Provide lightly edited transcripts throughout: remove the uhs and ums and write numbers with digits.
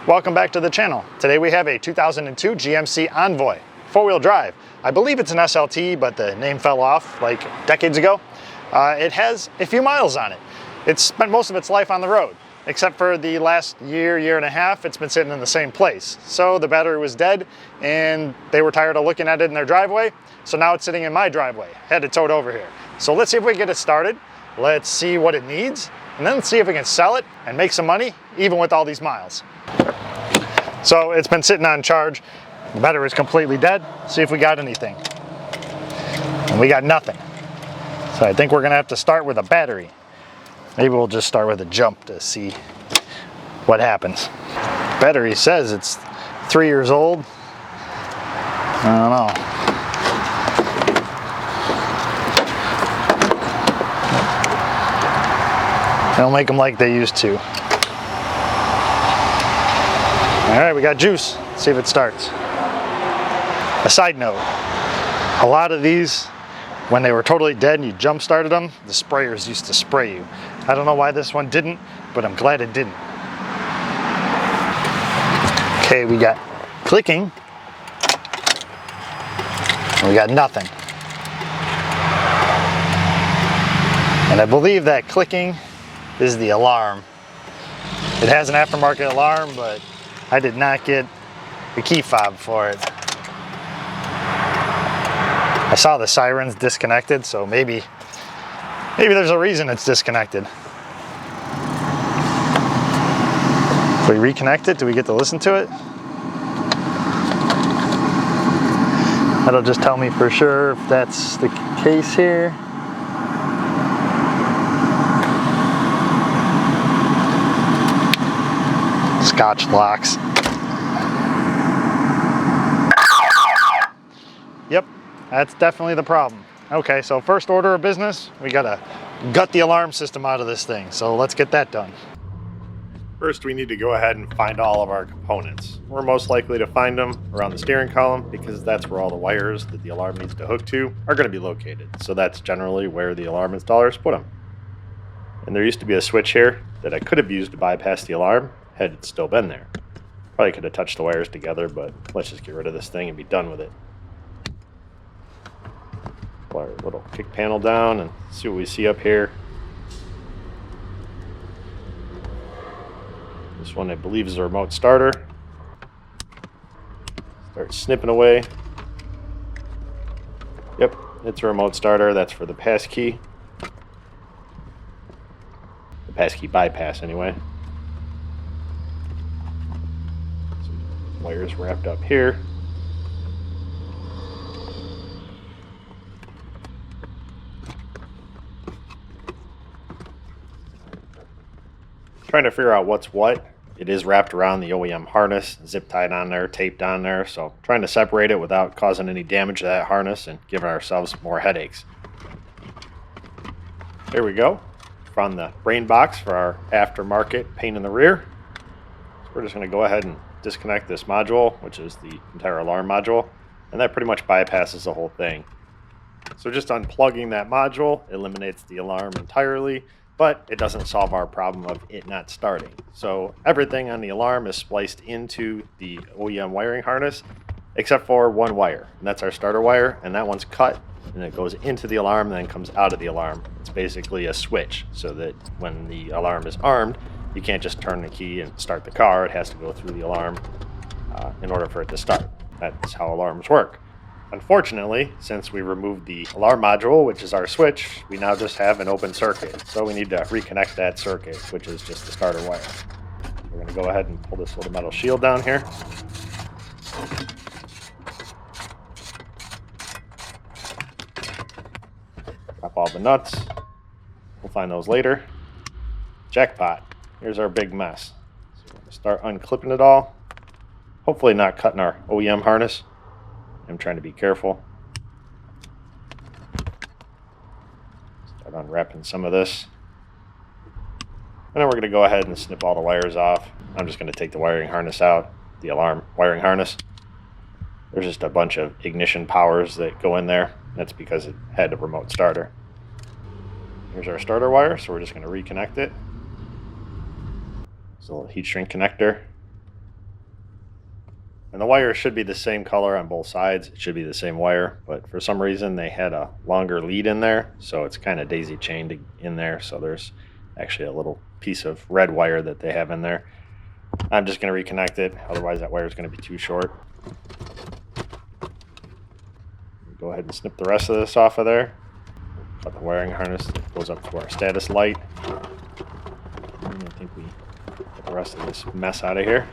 Welcome back to the channel. Today we have a 2002 GMC Envoy, four-wheel drive. I believe it's an SLT, but the name fell off like decades ago. It has a few miles on it. It's spent most of its life on the road, except for the last year and a half, it's been sitting in the same place. So the battery was dead and they were tired of looking at it in their driveway. So now it's sitting in my driveway, had to tow it over here. So let's see if we can get it started. Let's see what it needs, and then see if we can sell it and make some money, even with all these miles. So it's been sitting on charge. The battery is completely dead. See if we got anything. And we got nothing. So I think we're gonna have to start with a battery. Maybe we'll just start with a jump to see what happens. Battery says it's 3 years old. I don't know. They don't make them like they used to. All right, we got juice. Let's see if it starts. A side note, a lot of these, when they were totally dead and you jump started them, the sprayers used to spray you. I don't know why this one didn't, but I'm glad it didn't. Okay, we got clicking. We got nothing. And I believe that clicking is the alarm. It has an aftermarket alarm, but I did not get the key fob for it. I saw the sirens disconnected, so maybe there's a reason it's disconnected. If we reconnect it, do we get to listen to it? That'll just tell me for sure if that's the case here. Scotch locks. Yep, that's definitely the problem. Okay, so first order of business, we gotta gut the alarm system out of this thing. So let's get that done. First, we need to go ahead and find all of our components. We're most likely to find them around the steering column because that's where all the wires that the alarm needs to hook to are gonna be located. So that's generally where the alarm installers put them. And there used to be a switch here that I could have used to bypass the alarm had it still been there. Probably could have touched the wires together, but let's just get rid of this thing and be done with it. Pull our little kick panel down and see what we see up here. This one I believe is a remote starter. Start snipping away. Yep, it's a remote starter. That's for the pass key. The pass key bypass anyway. Wires wrapped up here. Trying to figure out what's what. It is wrapped around the OEM harness, zip tied on there, taped on there, so trying to separate it without causing any damage to that harness and giving ourselves more headaches. There we go. Found the brain box for our aftermarket pain in the rear. So we're just going to go ahead and disconnect this module, which is the entire alarm module, and that pretty much bypasses the whole thing. So just unplugging that module eliminates the alarm entirely, but it doesn't solve our problem of it not starting. So everything on the alarm is spliced into the OEM wiring harness except for one wire, and that's our starter wire, and that one's cut and it goes into the alarm and then comes out of the alarm. It's basically a switch so that when the alarm is armed, you can't just turn the key and start the car. It has to go through the alarm in order for it to start. That's how alarms work. Unfortunately, since we removed the alarm module, which is our switch, we now just have an open circuit. So we need to reconnect that circuit, which is just the starter wire. We're going to go ahead and pull this little metal shield down here. Drop all the nuts. We'll find those later. Jackpot. Here's our big mess. So we're going to start unclipping it all. Hopefully not cutting our OEM harness. I'm trying to be careful. Start unwrapping some of this. And then we're going to go ahead and snip all the wires off. I'm just going to take the wiring harness out, the alarm wiring harness. There's just a bunch of ignition powers that go in there. That's because it had a remote starter. Here's our starter wire, so we're just going to reconnect it. It's a little heat shrink connector. And the wire should be the same color on both sides. It should be the same wire, but for some reason they had a longer lead in there, so it's kind of daisy chained in there. So there's actually a little piece of red wire that they have in there. I'm just going to reconnect it, otherwise that wire is going to be too short. Go ahead and snip the rest of this off of there. Cut the wiring harness that goes up to our status light. And I think we get the rest of this mess out of here.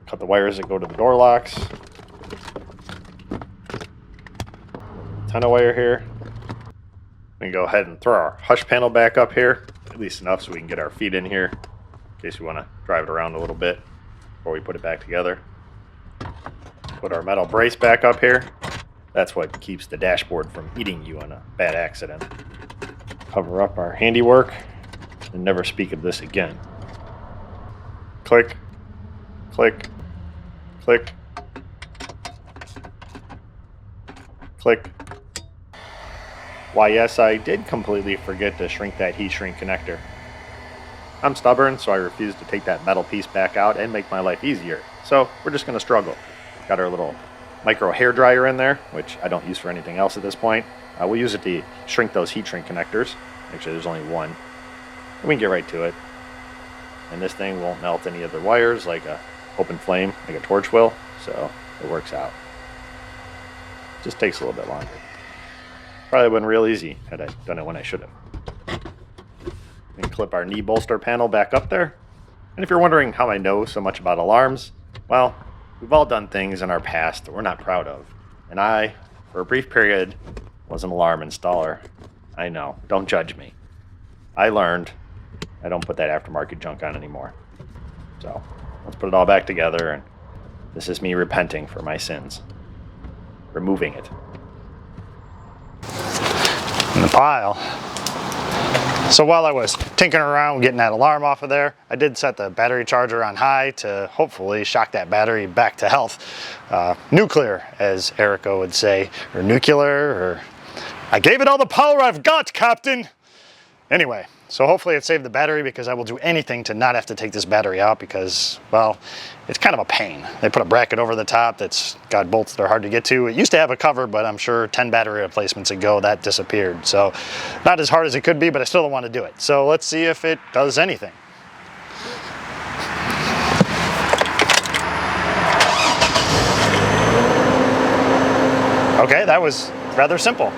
Cut the wires that go to the door locks. Ton of wire here. We can go ahead and throw our hush panel back up here, at least enough so we can get our feet in here in case we want to drive it around a little bit before we put it back together. Put our metal brace back up here. That's what keeps the dashboard from eating you in a bad accident. Cover up our handiwork and never speak of this again. Click, click, click, click. Why, yes, I did completely forget to shrink that heat shrink connector. I'm stubborn, so I refuse to take that metal piece back out and make my life easier. So we're just going to struggle. Got our little micro hair dryer in there, which I don't use for anything else at this point. We'll use it to shrink those heat shrink connectors. Actually, there's only one. And we can get right to it. And this thing won't melt any of the wires like a open flame, like a torch will, so it works out. Just takes a little bit longer. Probably been real easy had I done it when I should have. And clip our knee bolster panel back up there. And if you're wondering how I know so much about alarms, well, we've all done things in our past that we're not proud of. And I, for a brief period, was an alarm installer. I know, don't judge me. I learned I don't put that aftermarket junk on anymore. So let's put it all back together, and this is me repenting for my sins. Removing it. In the pile. So while I was tinkering around getting that alarm off of there, I did set the battery charger on high to hopefully shock that battery back to health. Nuclear, as Erica would say, or nuclear, or I gave it all the power I've got, Captain. Anyway, so hopefully it saved the battery, because I will do anything to not have to take this battery out, because, well, it's kind of a pain. They put a bracket over the top that's got bolts that are hard to get to. It used to have a cover, but I'm sure 10 battery replacements ago that disappeared. So not as hard as it could be, but I still don't want to do it. So let's see if it does anything. Okay, that was rather simple.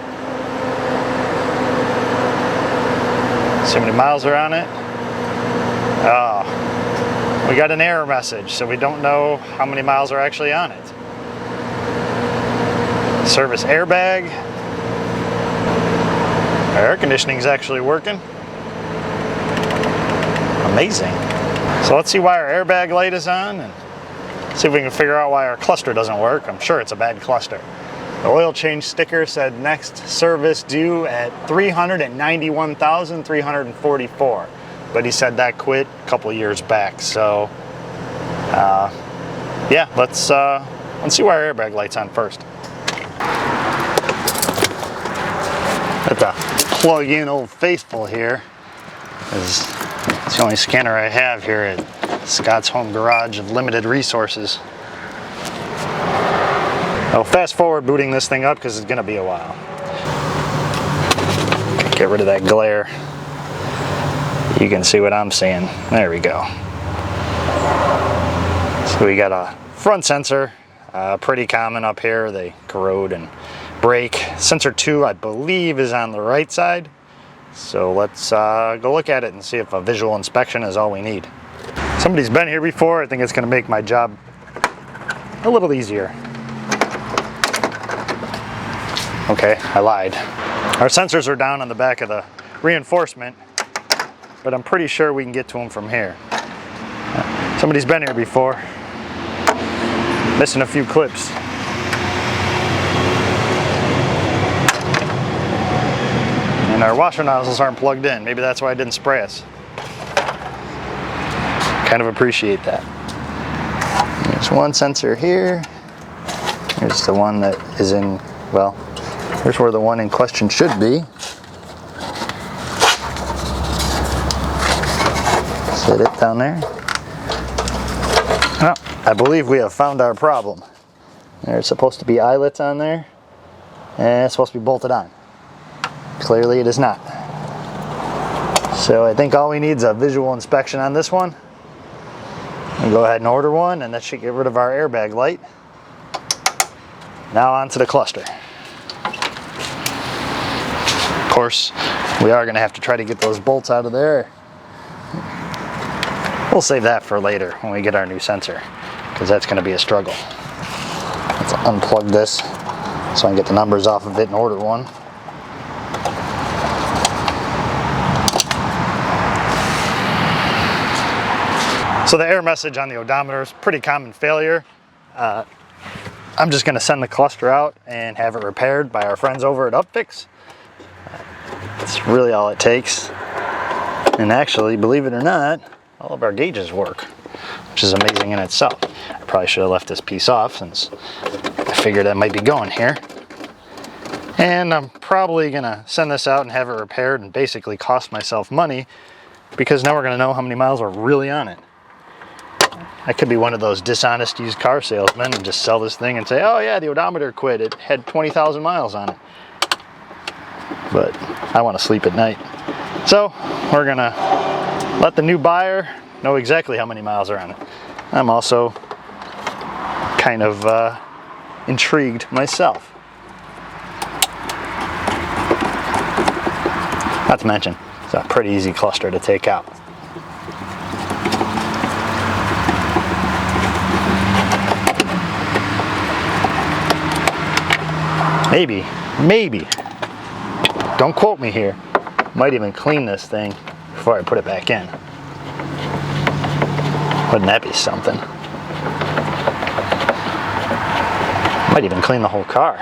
See how many miles are on it? Oh, we got an error message, so we don't know how many miles are actually on it. Service airbag. Our air conditioning is actually working. Amazing. So let's see why our airbag light is on, and see if we can figure out why our cluster doesn't work. I'm sure it's a bad cluster. The oil change sticker said next service due at 391,344, but he said that quit a couple years back. So, yeah, let's see why our airbag light's on first. Got the plug-in Old Faithful here. It's the only scanner I have here at Scott's Home Garage of limited resources. I'll fast forward booting this thing up because it's going to be a while. Get rid of that glare. You can see what I'm seeing. There we go. So we got a front sensor, pretty common up here. They corrode and break. Sensor 2, I believe, is on the right side. So let's go look at it and see if a visual inspection is all we need. Somebody's been here before. I think it's going to make my job a little easier. Okay, I lied. Our sensors are down on the back of the reinforcement, but I'm pretty sure we can get to them from here. Somebody's been here before. Missing a few clips. And our washer nozzles aren't plugged in. Maybe that's why I didn't spray us. Kind of appreciate that. There's one sensor here. Here's the one that is in, well, here's where the one in question should be. Sit it down there. Well, I believe we have found our problem. There's supposed to be eyelets on there, and it's supposed to be bolted on. Clearly it is not. So I think all we need is a visual inspection on this one. We'll go ahead and order one, and that should get rid of our airbag light. Now on to the cluster. Of course, we are going to have to try to get those bolts out of there. We'll save that for later when we get our new sensor, because that's going to be a struggle. Let's unplug this so I can get the numbers off of it and order one. So the error message on the odometer is pretty common failure. I'm just going to send the cluster out and have it repaired by our friends over at Upfix. That's really all it takes. And actually, believe it or not, all of our gauges work, which is amazing in itself. I probably should have left this piece off since I figured that might be going here. And I'm probably going to send this out and have it repaired and basically cost myself money, because now we're going to know how many miles are really on it. I could be one of those dishonest used car salesmen and just sell this thing and say, oh yeah, the odometer quit. It had 20,000 miles on it. But I want to sleep at night. So we're going to let the new buyer know exactly how many miles are on it. I'm also kind of intrigued myself. Not to mention, it's a pretty easy cluster to take out. Maybe, don't quote me here, might even clean this thing before I put it back in. Wouldn't that be something? Might even clean the whole car.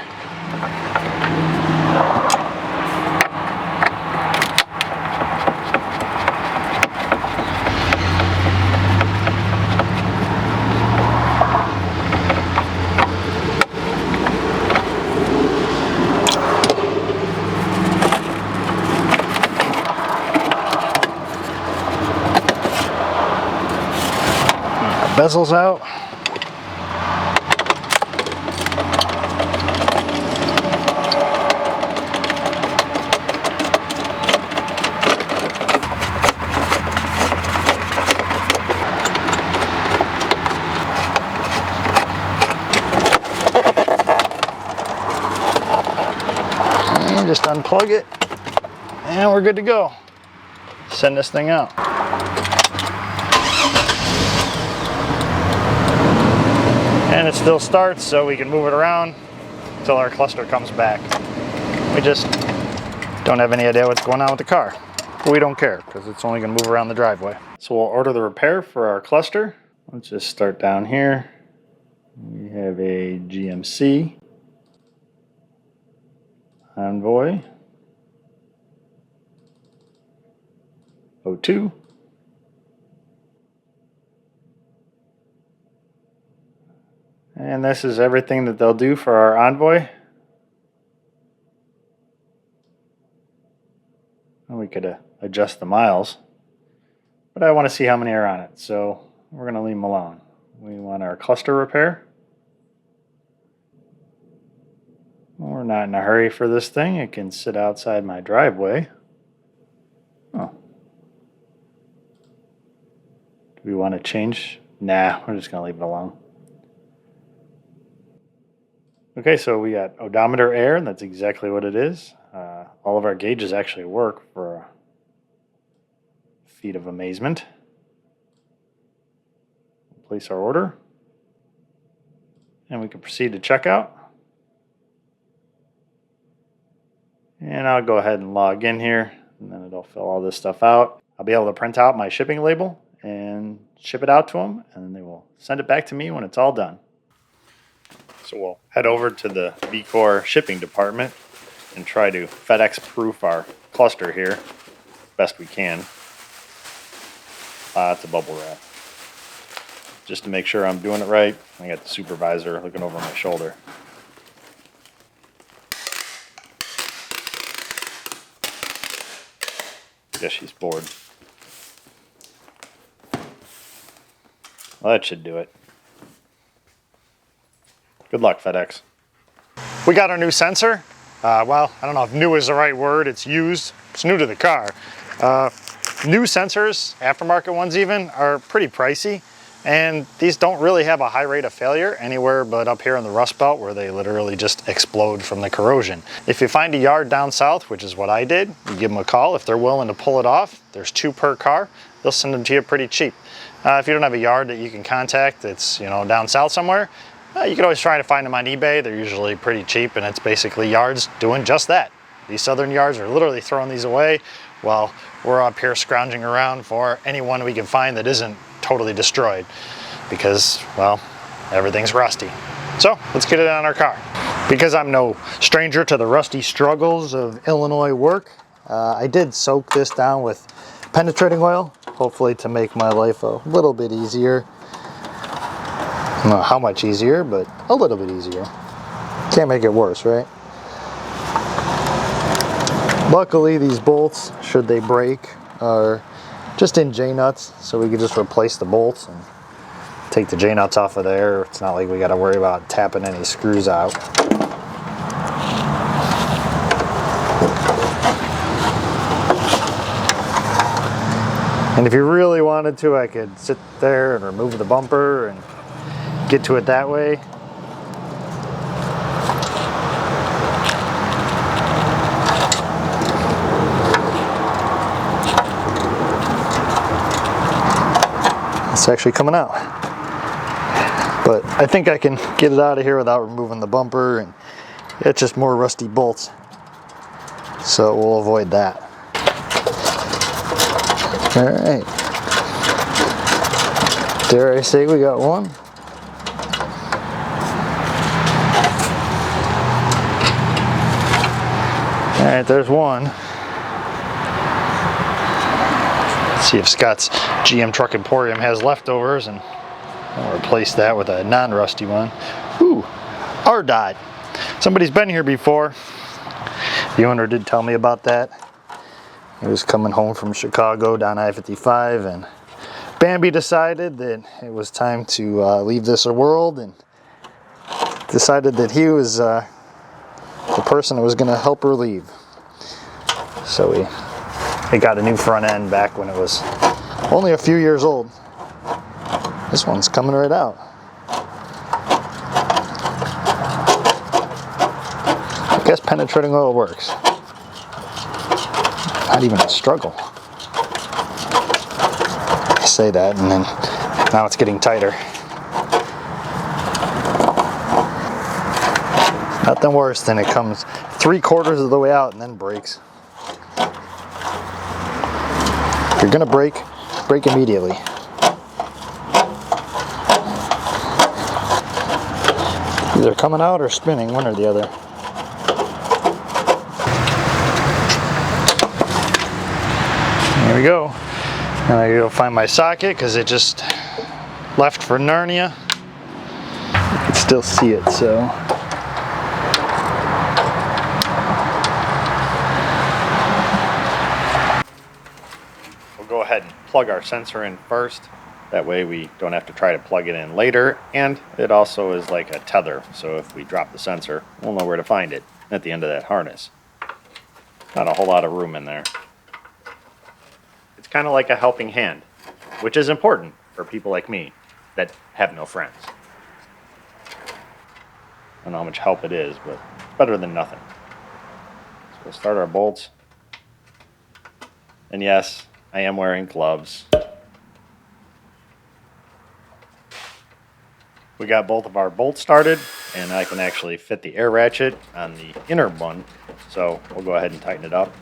Bezels out. And just unplug it, and we're good to go. Send this thing out. And it still starts, so we can move it around until our cluster comes back. We just don't have any idea what's going on with the car. We don't care, because it's only going to move around the driveway. So we'll order the repair for our cluster. Let's just start down here. We have a GMC Envoy 02. And this is everything that they'll do for our Envoy. And we could adjust the miles, but I want to see how many are on it, so we're going to leave them alone. We want our cluster repair. We're not in a hurry for this thing. It can sit outside my driveway. Oh. Do we want to change? Nah, we're just going to leave it alone. Okay, so we got odometer air, and that's exactly what it is. All of our gauges actually work, for a feat of amazement. Place our order, and we can proceed to checkout. And I'll go ahead and log in here, and then it'll fill all this stuff out. I'll be able to print out my shipping label and ship it out to them, and then they will send it back to me when it's all done. So we'll head over to the VCore shipping department and try to FedEx proof our cluster here best we can. Lots of bubble wrap. Just to make sure I'm doing it right, I got the supervisor looking over my shoulder. Guess she's bored. Well, that should do it. Good luck, FedEx. We got our new sensor. Well, I don't know if new is the right word. It's used. It's new to the car. New sensors, aftermarket ones even, are pretty pricey. And these don't really have a high rate of failure anywhere but up here in the Rust Belt, where they literally just explode from the corrosion. If you find a yard down south, which is what I did, you give them a call. If they're willing to pull it off, there's 2 per car. They'll send them to you pretty cheap. If you don't have a yard that you can contact that's, you know, down south somewhere, you can always try to find them on eBay. They're usually pretty cheap, and it's basically yards doing just that. These southern yards are literally throwing these away while we're up here scrounging around for anyone we can find that isn't totally destroyed, because, well, everything's rusty. So let's get it on our car. Because I'm no stranger to the rusty struggles of Illinois work, I did soak this down with penetrating oil, hopefully to make my life a little bit easier. I don't know how much easier, but a little bit easier. Can't make it worse, right? Luckily, these bolts, should they break, are just in J-nuts, so we could just replace the bolts and take the J-nuts off of there. It's not like we got to worry about tapping any screws out. And if you really wanted to, I could sit there and remove the bumper and get to it that way. It's actually coming out, but I think I can get it out of here without removing the bumper, and it's just more rusty bolts, so we'll avoid that. All right, dare I say we got one? All right, there's one. See if Scott's GM Truck Emporium has leftovers, and I'll replace that with a non-rusty one. Ooh, R dot. Somebody's been here before. The owner did tell me about that. He was coming home from Chicago down I-55, and Bambi decided that it was time to leave this world, and decided that he was the person who was going to help her leave. So we got a new front end back when it was only a few years old. This one's coming right out. I guess penetrating oil works. Not even a struggle. I say that, and then now it's getting tighter. Nothing worse than it comes 3/4 of the way out and then breaks. If you're gonna break immediately. Either coming out or spinning, one or the other. There we go. Now I gotta find my socket because it just left for Narnia. You can still see it, so. We'll go ahead and plug our sensor in first. That way we don't have to try to plug it in later, and it also is like a tether, so if we drop the sensor, we'll know where to find it at the end of that harness. Not a whole lot of room in there. It's kind of like a helping hand, which is important for people like me that have no friends. I don't know how much help it is, but better than nothing. So we'll start our bolts. And yes, I am wearing gloves. We got both of our bolts started, and I can actually fit the air ratchet on the inner one, so we'll go ahead and tighten it up.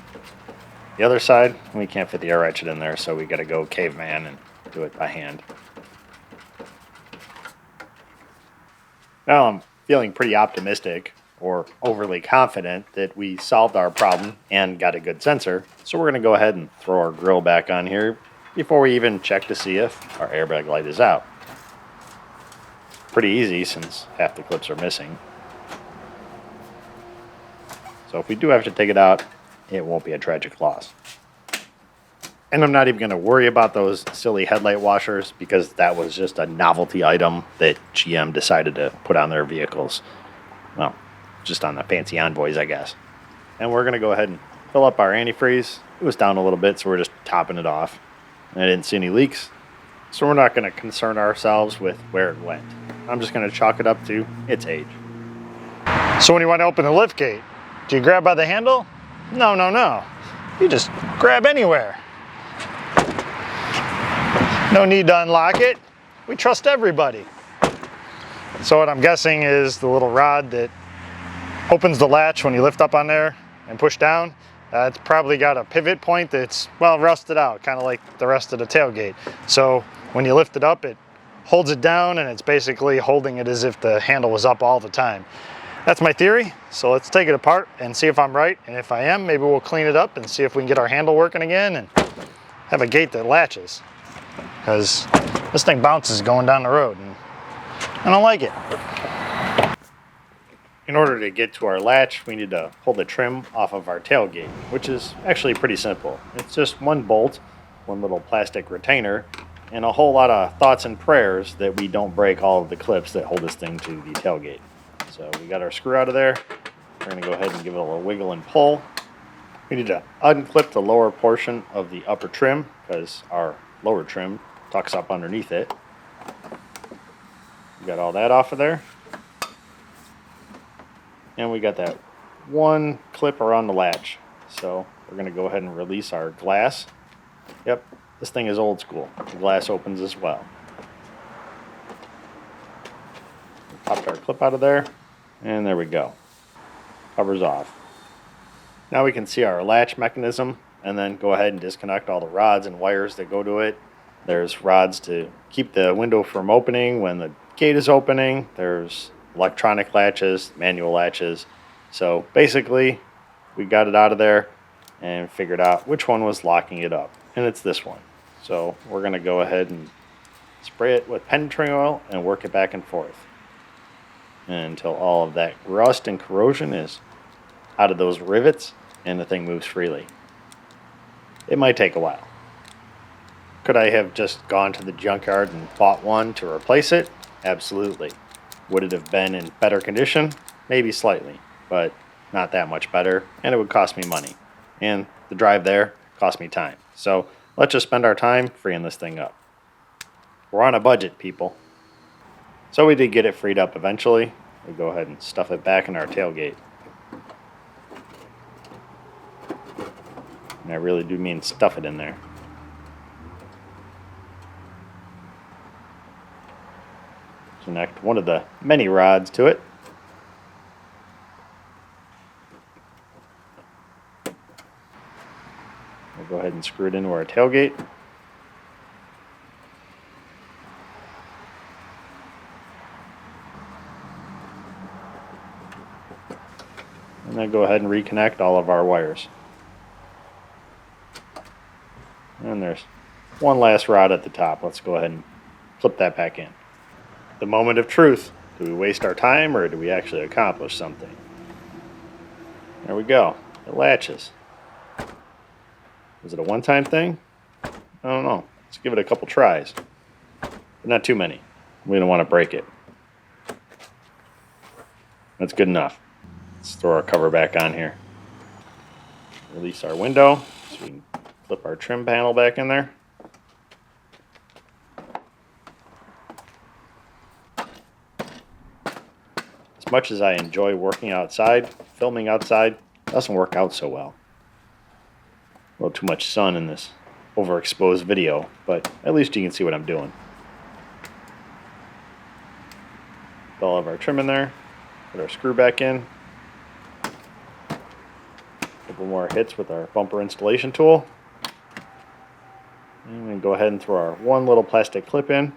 The other side, we can't fit the air ratchet in there, so we got to go caveman and do it by hand. Now I'm feeling pretty optimistic, or overly confident, that we solved our problem and got a good sensor, so we're going to go ahead and throw our grill back on here before we even check to see if our airbag light is out. Pretty easy since half the clips are missing. So if we do have to take it out, it won't be a tragic loss. And I'm not even going to worry about those silly headlight washers because that was just a novelty item that GM decided to put on their vehicles. Well, just on the fancy Envoys, I guess. And we're going to go ahead and fill up our antifreeze. It was down a little bit, so we're just topping it off. And I didn't see any leaks, so we're not going to concern ourselves with where it went. I'm just going to chalk it up to its age. So when you want to open the lift gate, do you grab by the handle? No, no, no. You just grab anywhere. No need to unlock it. We trust everybody. So what I'm guessing is the little rod that opens the latch when you lift up on there and push down. It's probably got a pivot point that's, well, rusted out, kind of like the rest of the tailgate. So when you lift it up, it holds it down, and it's basically holding it as if the handle was up all the time. That's my theory. So let's take it apart and see if I'm right. And if I am, maybe we'll clean it up and see if we can get our handle working again and have a gate that latches. Because this thing bounces going down the road, and I don't like it. In order to get to our latch, we need to pull the trim off of our tailgate, which is actually pretty simple. It's just one bolt, one little plastic retainer, and a whole lot of thoughts and prayers that we don't break all of the clips that hold this thing to the tailgate. So we got our screw out of there. We're going to go ahead and give it a little wiggle and pull. We need to unclip the lower portion of the upper trim because our lower trim tucks up underneath it. We got all that off of there. And we got that one clip around the latch. So we're going to go ahead and release our glass. Yep, this thing is old school. The glass opens as well. We popped our clip out of there, and there we go. Covers off. Now we can see our latch mechanism, and then go ahead and disconnect all the rods and wires that go to it. There's rods to keep the window from opening when the gate is opening. There's electronic latches, manual latches. So basically, we got it out of there and figured out which one was locking it up. And it's this one. So we're going to go ahead and spray it with penetrating oil and work it back and forth until all of that rust and corrosion is out of those rivets and the thing moves freely. It might take a while. Could I have just gone to the junkyard and bought one to replace it? Absolutely. Would it have been in better condition? Maybe slightly, but not that much better, and it would cost me money. And the drive there cost me time. So let's just spend our time freeing this thing up. We're on a budget, people. So we did get it freed up eventually. We go ahead and stuff it back in our tailgate. And I really do mean stuff it in there. Connect one of the many rods to it. We'll go ahead and screw it into our tailgate. And then go ahead and reconnect all of our wires. And there's one last rod at the top. Let's go ahead and clip that back in. The moment of truth. Do we waste our time or do we actually accomplish something? There we go. It latches. Was it a one-time thing? I don't know. Let's give it a couple tries. But not too many. We don't want to break it. That's good enough. Let's throw our cover back on here. Release our window so we can clip our trim panel back in there. As much as I enjoy working outside, filming outside doesn't work out so well. A little too much sun in this overexposed video, but at least you can see what I'm doing. Put all of our trim in there, put our screw back in. A couple more hits with our bumper installation tool. And we go ahead and throw our one little plastic clip in.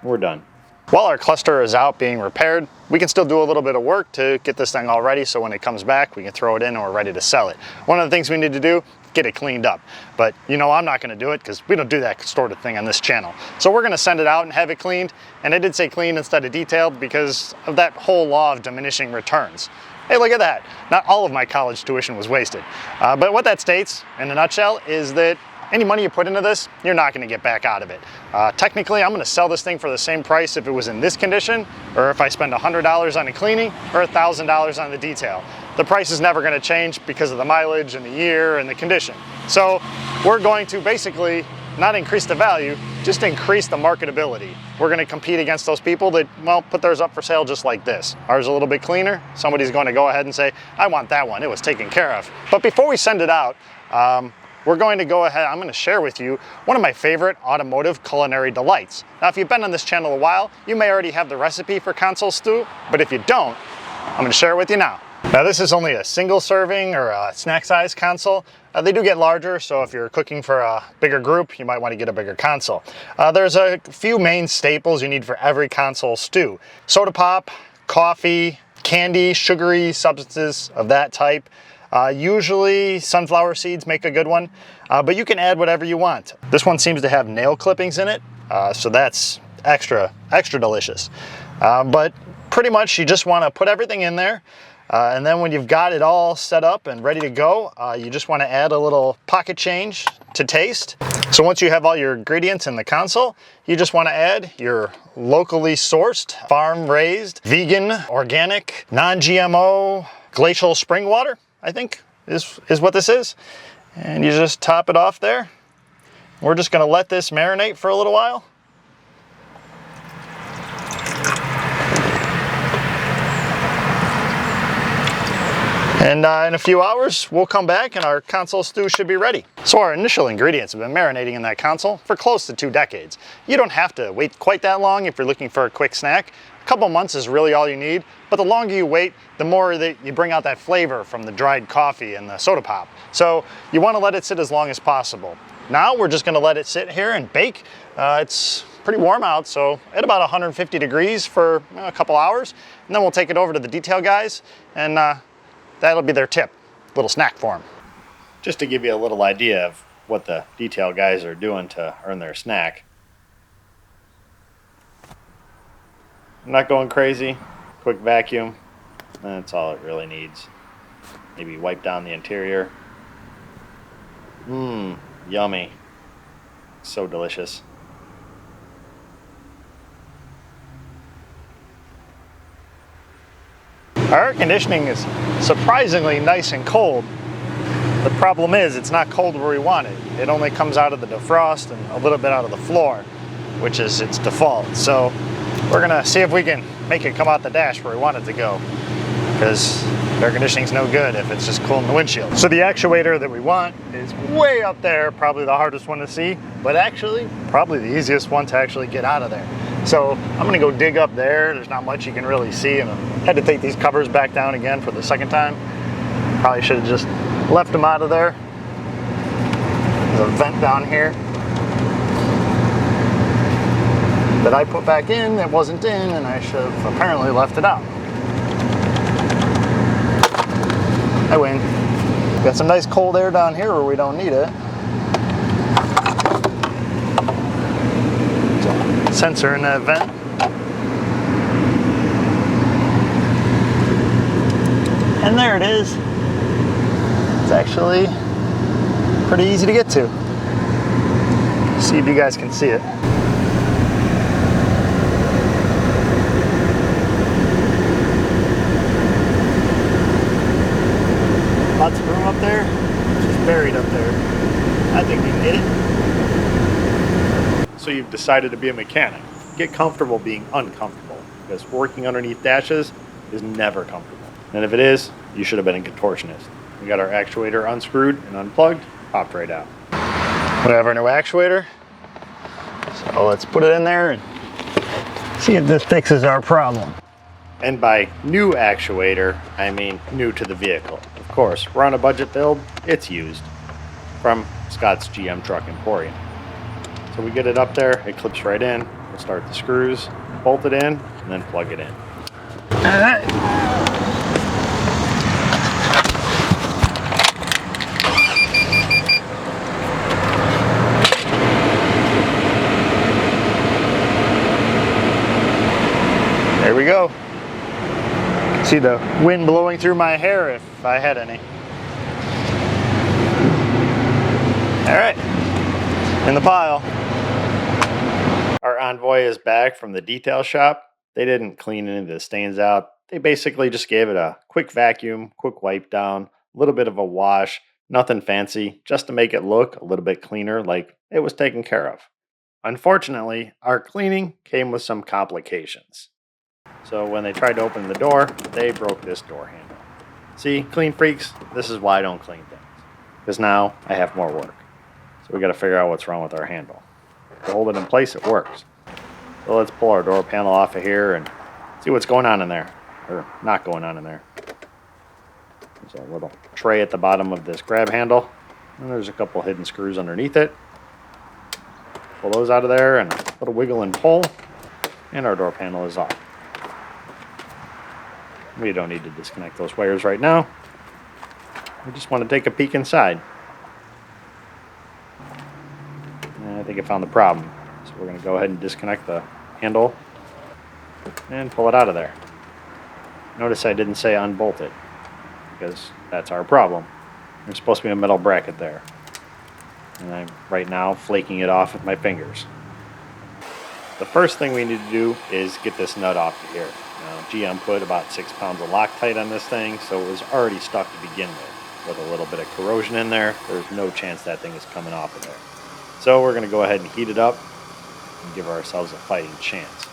We're done. While our cluster is out being repaired, we can still do a little bit of work to get this thing all ready so when it comes back, we can throw it in and we're ready to sell it. One of the things we need to do, get it cleaned up. But you know, I'm not gonna do it because we don't do that sort of thing on this channel. So we're gonna send it out and have it cleaned. And I did say cleaned instead of detailed because of that whole law of diminishing returns. hey, look at that. Not all of my college tuition was wasted. But what that states, in a nutshell, is that any money you put into this, you're not going to get back out of it. Technically, I'm going to sell this thing for the same price if it was in this condition, or if I spend $100 on the cleaning, or $1,000 on the detail. The price is never going to change because of the mileage and the year and the condition. So we're going to basically not increase the value, just increase the marketability. We're going to compete against those people that, well, put theirs up for sale just like this. Ours a little bit cleaner. Somebody's going to go ahead and say, I want that one. It was taken care of. But before we send it out, we're going to go ahead, I'm going to share with you one of my favorite automotive culinary delights. Now, if you've been on this channel a while, you may already have the recipe for console stew, but if you don't, I'm going to share it with you now. Now, this is only a single serving or a snack size console. They do get larger, so if you're cooking for a bigger group, you might want to get a bigger console. There's a few main staples you need for every console stew. Soda pop, coffee, candy, sugary substances of that type. Usually sunflower seeds make a good one, but you can add whatever you want. This one seems to have nail clippings in it, so that's extra delicious. But pretty much you just want to put everything in there, and then when you've got it all set up and ready to go, you just want to add a little pocket change to taste. So once you have all your ingredients in the console, you just want to add your locally sourced, farm-raised, vegan, organic, non-GMO, glacial spring water, I think is what this is. And you just top it off there. We're just going to let this marinate for a little while. And in a few hours, we'll come back and our console stew should be ready. So our initial ingredients have been marinating in that console for close to 2 decades. You don't have to wait quite that long if you're looking for a quick snack. A couple months is really all you need, but the longer you wait, the more that you bring out that flavor from the dried coffee and the soda pop. So you want to let it sit as long as possible. Now we're just going to let it sit here and bake. It's pretty warm out, so at about 150 degrees for a couple hours, and then we'll take it over to the detail guys, and that'll be their tip, little snack for them. Just to give you a little idea of what the detail guys are doing to earn their snack. I'm not going crazy. Quick vacuum. That's all it really needs. Maybe wipe down the interior. Mmm, yummy. So delicious. Our air conditioning is surprisingly nice and cold. The problem is it's not cold where we want it. It only comes out of the defrost and a little bit out of the floor, which is its default. So we're gonna see if we can make it come out the dash where we want it to go, because air conditioning's no good if it's just cold in the windshield. So the actuator that we want is way up there, probably the hardest one to see, but actually probably the easiest one to actually get out of there. So I'm gonna go dig up there. There's not much you can really see, and I had to take these covers back down again for the second time. Probably should have just left them out of there. There's a vent down here that I put back in that wasn't in, and I should have apparently left it out. I win. Got some nice cold air down here where we don't need it. Sensor in that vent. And there it is. It's actually pretty easy to get to. See if you guys can see it. Lots of room up there. It's just buried up there. I think we can get it. So you've decided to be a mechanic. Get comfortable being uncomfortable, because working underneath dashes is never comfortable. And if it is, you should have been a contortionist. We got our actuator unscrewed and unplugged, popped right out. We have our new actuator. So let's put it in there and see if this fixes our problem. And by new actuator, I mean new to the vehicle. Of course, we're on a budget build, it's used. From Scott's GM Truck Emporium. So we get it up there, it clips right in, we'll start the screws, bolt it in, and then plug it in. All right. There we go. See the wind blowing through my hair if I had any. All right, in the pile. Our Envoy is back from the detail shop. They didn't clean any of the stains out. They basically just gave it a quick vacuum, quick wipe down, a little bit of a wash, nothing fancy, just to make it look a little bit cleaner, like it was taken care of. Unfortunately, our cleaning came with some complications. So when they tried to open the door, they broke this door handle. See, clean freaks, this is why I don't clean things. Because now I have more work. So we got to figure out what's wrong with our handle. To hold it in place, it works. So let's pull our door panel off of here and see what's going on in there. Or not going on in there. There's a little tray at the bottom of this grab handle. And there's a couple hidden screws underneath it. Pull those out of there and a little wiggle and pull. And our door panel is off. We don't need to disconnect those wires right now. We just want to take a peek inside. And I think I found the problem. So we're going to go ahead and disconnect the handle and pull it out of there. Notice I didn't say unbolt it, because that's our problem. There's supposed to be a metal bracket there. And I'm right now flaking it off with my fingers. The first thing we need to do is get this nut off of here. Now, GM put about 6 pounds of Loctite on this thing, so it was already stuck to begin with a little bit of corrosion in there. There's no chance that thing is coming off of there. So we're going to go ahead and heat it up and give ourselves a fighting chance.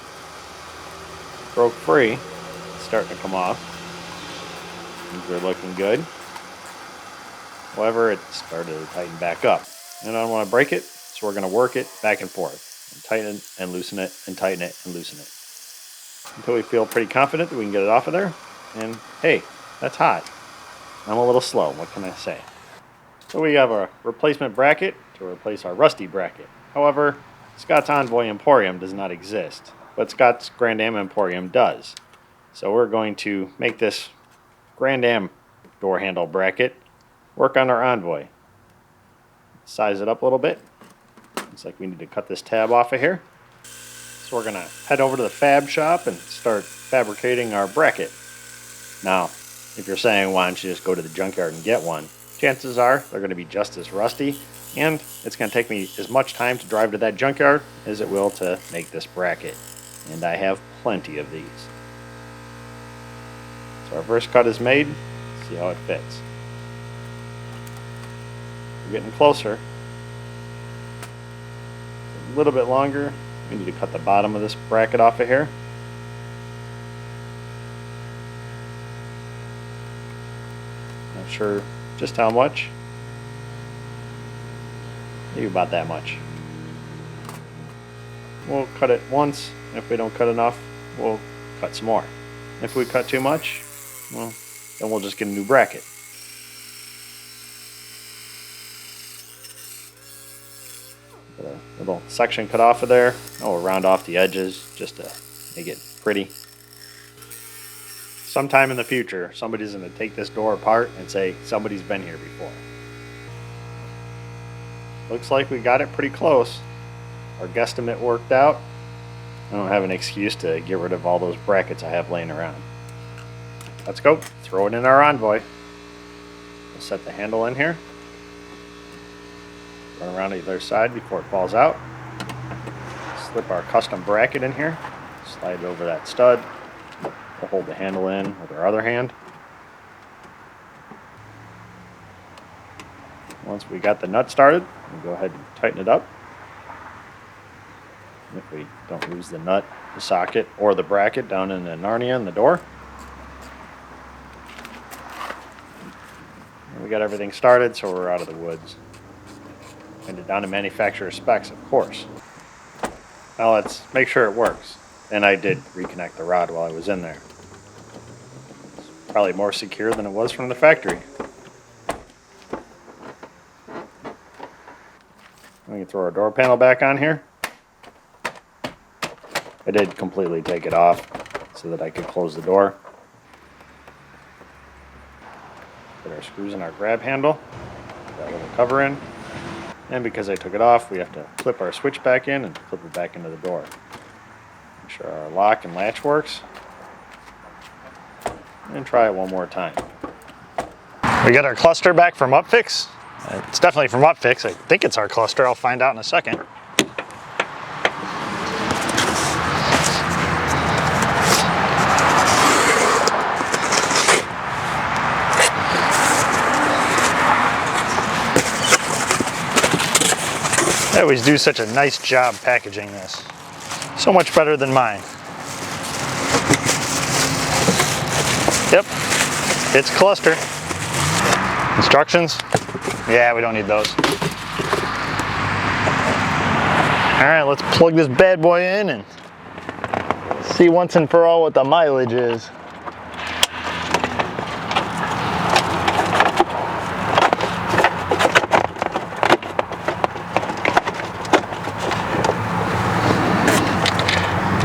Broke free. It's starting to come off. Things are looking good. However, it started to tighten back up. And I don't want to break it, so we're going to work it back and forth. And tighten it and loosen it and tighten it and loosen it. Until we feel pretty confident that we can get it off of there. And hey, that's hot. I'm a little slow, what can I say? So we have a replacement bracket to replace our rusty bracket. However, Scott's Envoy Emporium does not exist, but Scott's Grand Am Emporium does. So we're going to make this Grand Am door handle bracket work on our Envoy. Size it up a little bit. Looks like we need to cut this tab off of here. So we're going to head over to the fab shop and start fabricating our bracket. Now, if you're saying, why don't you just go to the junkyard and get one? Chances are they're going to be just as rusty, and it's going to take me as much time to drive to that junkyard as it will to make this bracket. And I have plenty of these. So our first cut is made. Let's see how it fits. We're getting closer. A little bit longer. We need to cut the bottom of this bracket off of here. Not sure just how much. Maybe about that much. We'll cut it once. If we don't cut enough, we'll cut some more. If we cut too much, well, then we'll just get a new bracket. Got a little section cut off of there. We'll round off the edges just to make it pretty. Sometime in the future, somebody's going to take this door apart and say, somebody's been here before. Looks like we got it pretty close. Our guesstimate worked out. I don't have an excuse to get rid of all those brackets I have laying around. Let's go. Throw it in our Envoy. We'll set the handle in here. Run around to the other side before it falls out. Slip our custom bracket in here. Slide it over that stud. We'll hold the handle in with our other hand. Once we got the nut started, we'll go ahead and tighten it up. If we don't lose the nut, the socket, or the bracket down in the Narnia in the door. And we got everything started, so we're out of the woods. And it down to manufacturer specs, of course. Now let's make sure it works. And I did reconnect the rod while I was in there. It's probably more secure than it was from the factory. We can throw our door panel back on here. I did completely take it off so that I could close the door. Put our screws in our grab handle. Put that little cover in. And because I took it off, we have to clip our switch back in and clip it back into the door. Make sure our lock and latch works. and try it one more time. We got our cluster back from Upfix. It's definitely from Upfix. I think it's our cluster. I'll find out in a second. They always do such a nice job packaging this. So much better than mine. Yep, it's cluster. Instructions? Yeah, we don't need those. All right, let's plug this bad boy in and see once and for all what the mileage is.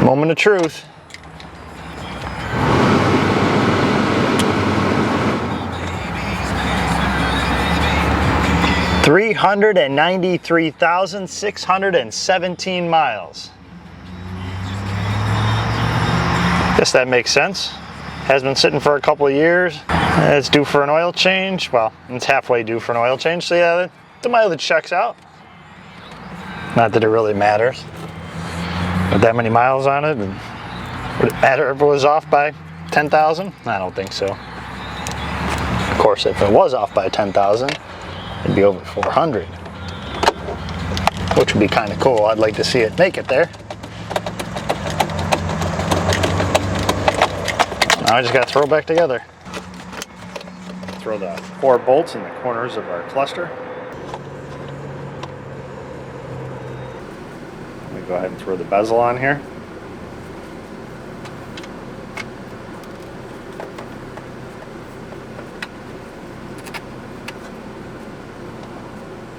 Moment of truth. $393,617 miles. Guess that makes sense. Has been sitting for a couple of years. It's due for an oil change. Well, it's halfway due for an oil change, so yeah, the mileage checks out. Not that it really matters. With that many miles on it, and would it matter if it was off by 10,000? I don't think so. Of course, if it was off by 10,000, it'd be over 400, which would be kind of cool. I'd like to see it make it there. Now I just got to throw it back together. Throw the 4 bolts in the corners of our cluster. Go ahead and throw the bezel on here.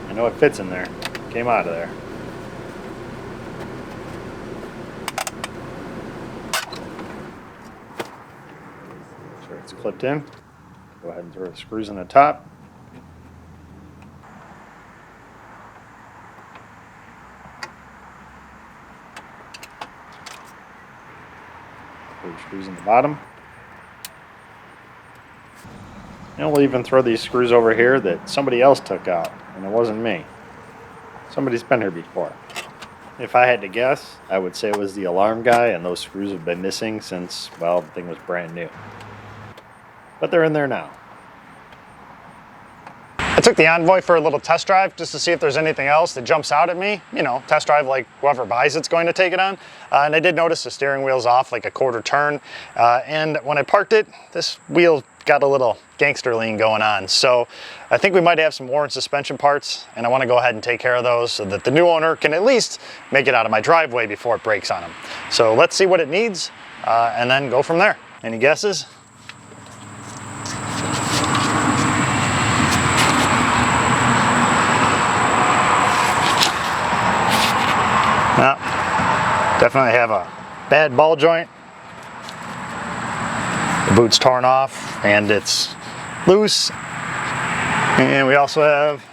I know it fits in there. Came out of there. Make sure it's clipped in. Go ahead and throw the screws in the top. Screws in the bottom. And we'll even throw these screws over here that somebody else took out, and it wasn't me. Somebody's been here before. If I had to guess, I would say it was the alarm guy, and those screws have been missing since, well, the thing was brand new. But they're in there now. I took the Envoy for a little test drive just to see if there's anything else that jumps out at me. You know, test drive like whoever buys it's going to take it on. And I did notice the steering wheel's off like a quarter turn. And when I parked it, this wheel got a little gangster lean going on. So I think we might have some worn suspension parts, and I want to go ahead and take care of those so that the new owner can at least make it out of my driveway before it breaks on him. So let's see what it needs and then go from there. Any guesses? No, definitely have a bad ball joint. The boot's torn off and it's loose. And we also have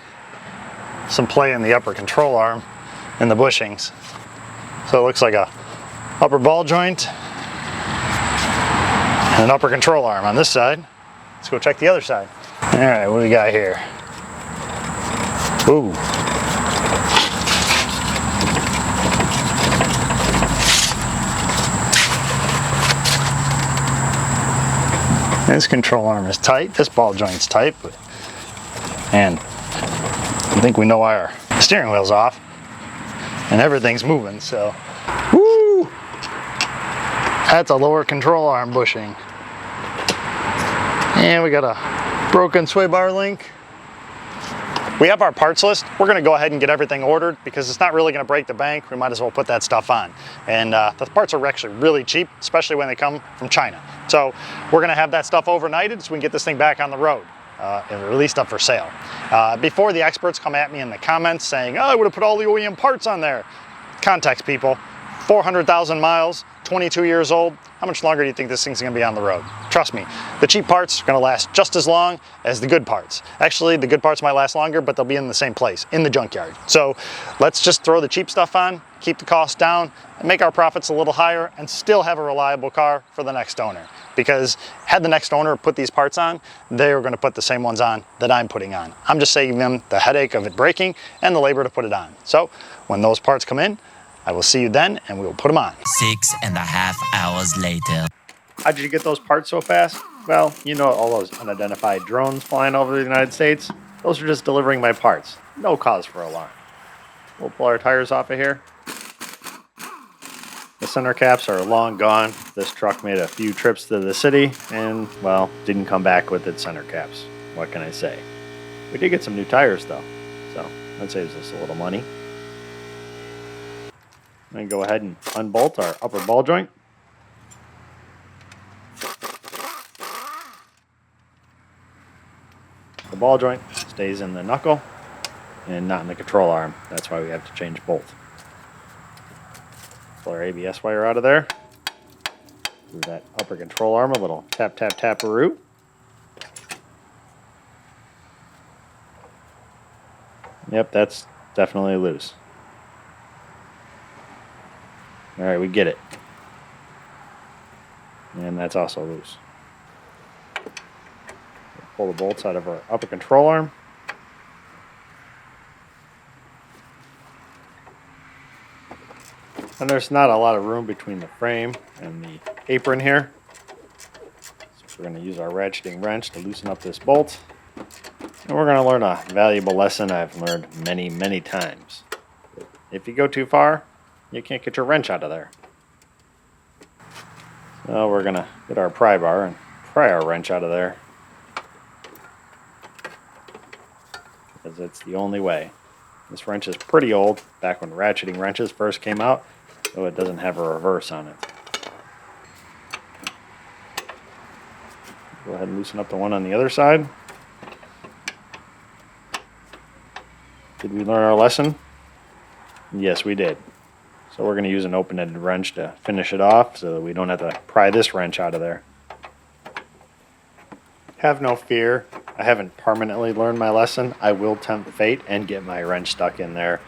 some play in the upper control arm and the bushings. So it looks like a upper ball joint and an upper control arm on this side. Let's go check the other side. All right, what do we got here? Ooh. This control arm is tight, this ball joint's tight, and I think we know why our steering wheel's off and everything's moving, so. Woo! That's a lower control arm bushing. And we got a broken sway bar link. We have our parts list. We're gonna go ahead and get everything ordered because it's not really gonna break the bank. We might as well put that stuff on. And the parts are actually really cheap, especially when they come from China. So we're gonna have that stuff overnighted so we can get this thing back on the road and released up for sale. Before the experts come at me in the comments saying, oh, I would have put all the OEM parts on there. Context, people. 400,000 miles, 22 years old, how much longer do you think this thing's gonna be on the road? Trust me, the cheap parts are gonna last just as long as the good parts. Actually, the good parts might last longer, but they'll be in the same place, in the junkyard. So let's just throw the cheap stuff on, keep the cost down, and make our profits a little higher and still have a reliable car for the next owner. Because had the next owner put these parts on, they were gonna put the same ones on that I'm putting on. I'm just saving them the headache of it breaking and the labor to put it on. So when those parts come in, I will see you then and we will put them on. 6.5 hours later. How did you get those parts so fast? Well, you know, all those unidentified drones flying over the United States, those are just delivering my parts. No cause for alarm. We'll pull our tires off of here. The center caps are long gone. This truck made a few trips to the city and, well, didn't come back with its center caps. What can I say? We did get some new tires though, so that saves us a little money. I'm going to go ahead and unbolt our upper ball joint. The ball joint stays in the knuckle and not in the control arm. That's why we have to change both. Pull our ABS wire out of there. Do that upper control arm, a little tap, tap, tap-a-roo. Yep, that's definitely loose. All right, we get it. And that's also loose. Pull the bolts out of our upper control arm. And there's not a lot of room between the frame and the apron here. So we're going to use our ratcheting wrench to loosen up this bolt. And we're going to learn a valuable lesson I've learned many, many times. If you go too far, you can't get your wrench out of there. So we're going to get our pry bar and pry our wrench out of there. Because it's the only way. This wrench is pretty old, back when ratcheting wrenches first came out, so it doesn't have a reverse on it. Go ahead and loosen up the one on the other side. Did we learn our lesson? Yes, we did. So we're going to use an open-ended wrench to finish it off so that we don't have to pry this wrench out of there. Have no fear. I haven't permanently learned my lesson. I will tempt fate and get my wrench stuck in there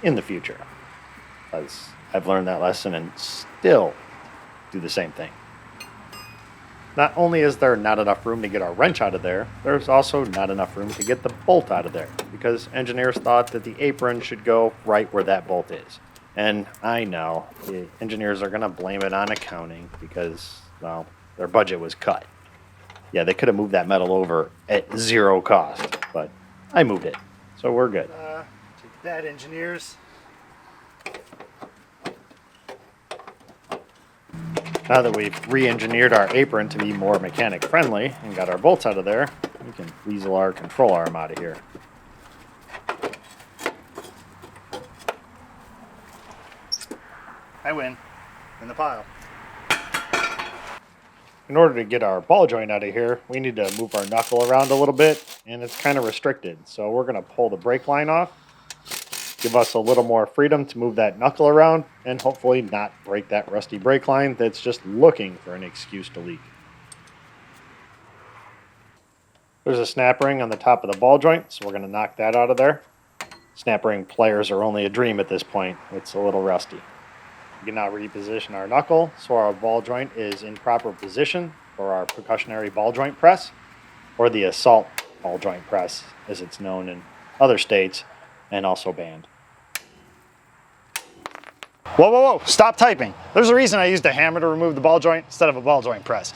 in the future. Because I've learned that lesson and still do the same thing. Not only is there not enough room to get our wrench out of there, there's also not enough room to get the bolt out of there, because engineers thought that the apron should go right where that bolt is. And I know the engineers are going to blame it on accounting because, well, their budget was cut. Yeah, they could have moved that metal over at zero cost, but I moved it, so we're good. Take that, engineers. Now that we've re-engineered our apron to be more mechanic friendly and got our bolts out of there, we can weasel our control arm out of here. I win. In the pile. In order to get our ball joint out of here, we need to move our knuckle around a little bit, and it's kind of restricted. So we're going to pull the brake line off, give us a little more freedom to move that knuckle around, and hopefully not break that rusty brake line that's just looking for an excuse to leak. There's a snap ring on the top of the ball joint, so we're going to knock that out of there. Snap ring pliers are only a dream at this point. It's a little rusty. We can now reposition our knuckle so our ball joint is in proper position for our percussionary ball joint press, or the assault ball joint press as it's known in other states and also banned. Whoa, whoa, whoa, stop typing. There's a reason I used a hammer to remove the ball joint instead of a ball joint press.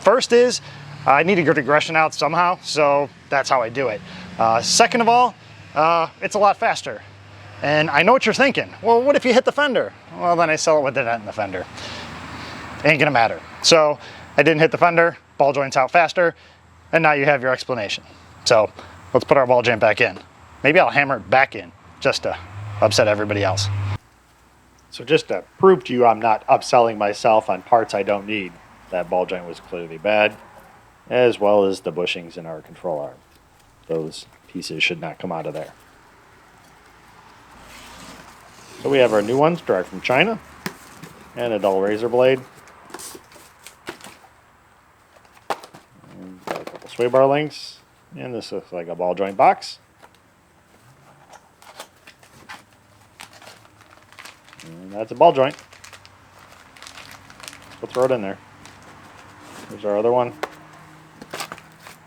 First is, I need to get regression out somehow, so that's how I do it. Second of all, it's a lot faster. And I know what you're thinking. Well, what if you hit the fender? Well, then I sell it with the dent in the fender. Ain't gonna matter. So I didn't hit the fender, ball joint's out faster, and now you have your explanation. So let's put our ball joint back in. Maybe I'll hammer it back in just to upset everybody else. So just to prove to you I'm not upselling myself on parts I don't need, that ball joint was clearly bad, as well as the bushings in our control arm. Those pieces should not come out of there. So we have our new ones direct from China and a dull razor blade. sway bar links, and this looks like a ball joint box. And that's a ball joint. We'll throw it in there. Here's our other one.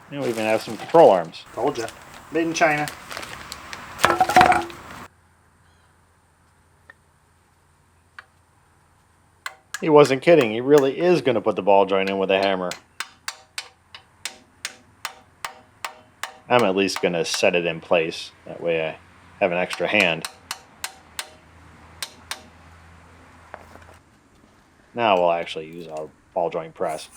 And we even have some control arms. Told ya. Made in China. He wasn't kidding. He really is going to put the ball joint in with a hammer. I'm at least going to set it in place. That way I have an extra hand. Now we'll actually use our ball joint press.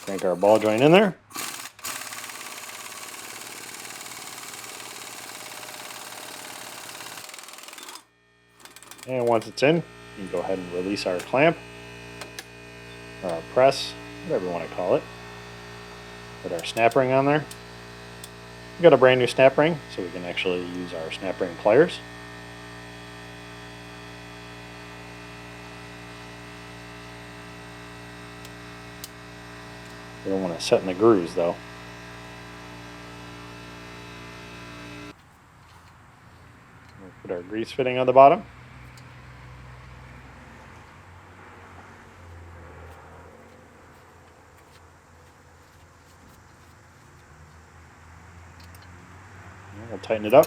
Crank our ball joint in there. And once it's in, you can go ahead and release our clamp, or our press, whatever you want to call it. Put our snap ring on there. We got a brand new snap ring, so we can actually use our snap ring pliers. We don't want to set in the grooves though. We'll put our grease fitting on the bottom. We'll tighten it up.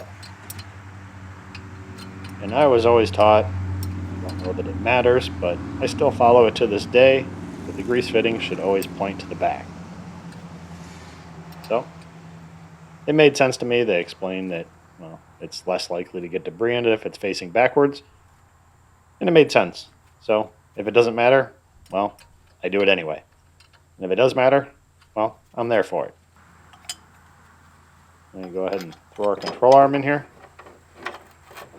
And I was always taught, I don't know that it matters, but I still follow it to this day, that the grease fitting should always point to the back. So, it made sense to me. They explained that, well, it's less likely to get debris in it if it's facing backwards. And it made sense. So, if it doesn't matter, well, I do it anyway. And if it does matter, well, I'm there for it. I'm going to go ahead and throw our control arm in here.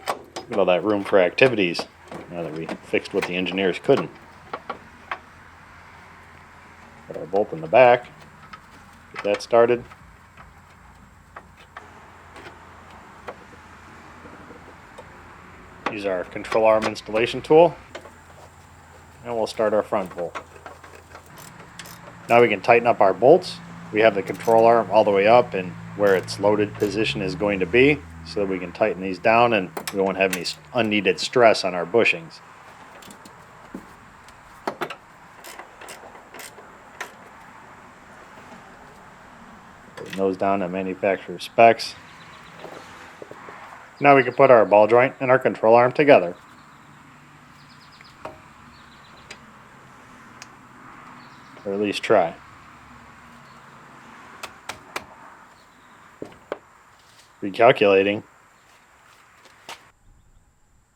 Look at all that room for activities now that we fixed what the engineers couldn't. Put our bolt in the back. Get that started. Use our control arm installation tool. And we'll start our front bolt. Now we can tighten up our bolts. We have the control arm all the way up and where its loaded position is going to be, so that we can tighten these down and we won't have any unneeded stress on our bushings. Putting those down at manufacturer specs. Now we can put our ball joint and our control arm together. Or at least try. Recalculating.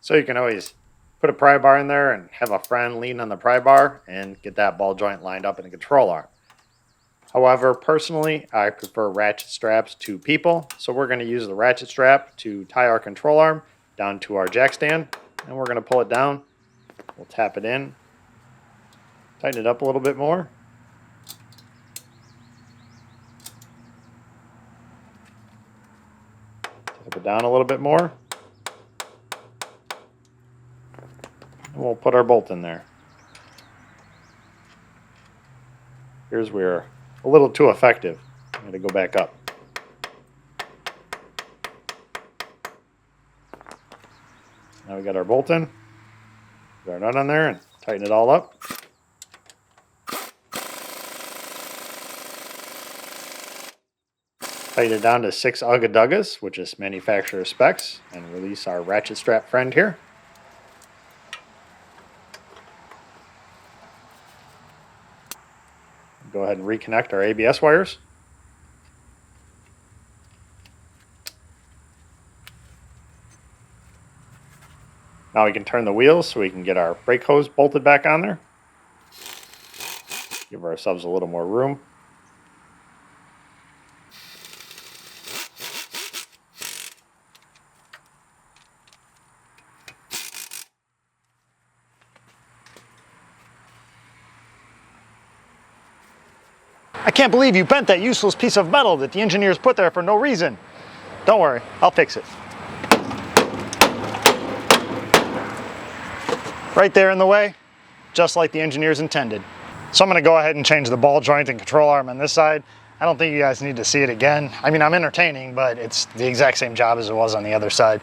So you can always put a pry bar in there and have a friend lean on the pry bar and get that ball joint lined up in the control arm. However, personally, I prefer ratchet straps to people, so we're going to use the ratchet strap to tie our control arm down to our jack stand, and we're going to pull it down. We'll tap it in, tighten it up a little bit more. Tap it down a little bit more. And we'll put our bolt in there. Here's where a little too effective. I'm going to go back up. Now we got our bolt in. Put our nut on there and tighten it all up. Tighten it down to 6 Ugga-Duggas, which is manufacturer specs, and release our ratchet strap friend here. Go ahead and reconnect our ABS wires. Now we can turn the wheels so we can get our brake hose bolted back on there. Give ourselves a little more room. I can't believe you bent that useless piece of metal that the engineers put there for no reason. Don't worry, I'll fix it. right there in the way, just like the engineers intended. So I'm going to go ahead and change the ball joint and control arm on this side. I don't think you guys need to see it again. I mean, I'm entertaining, but it's the exact same job as it was on the other side.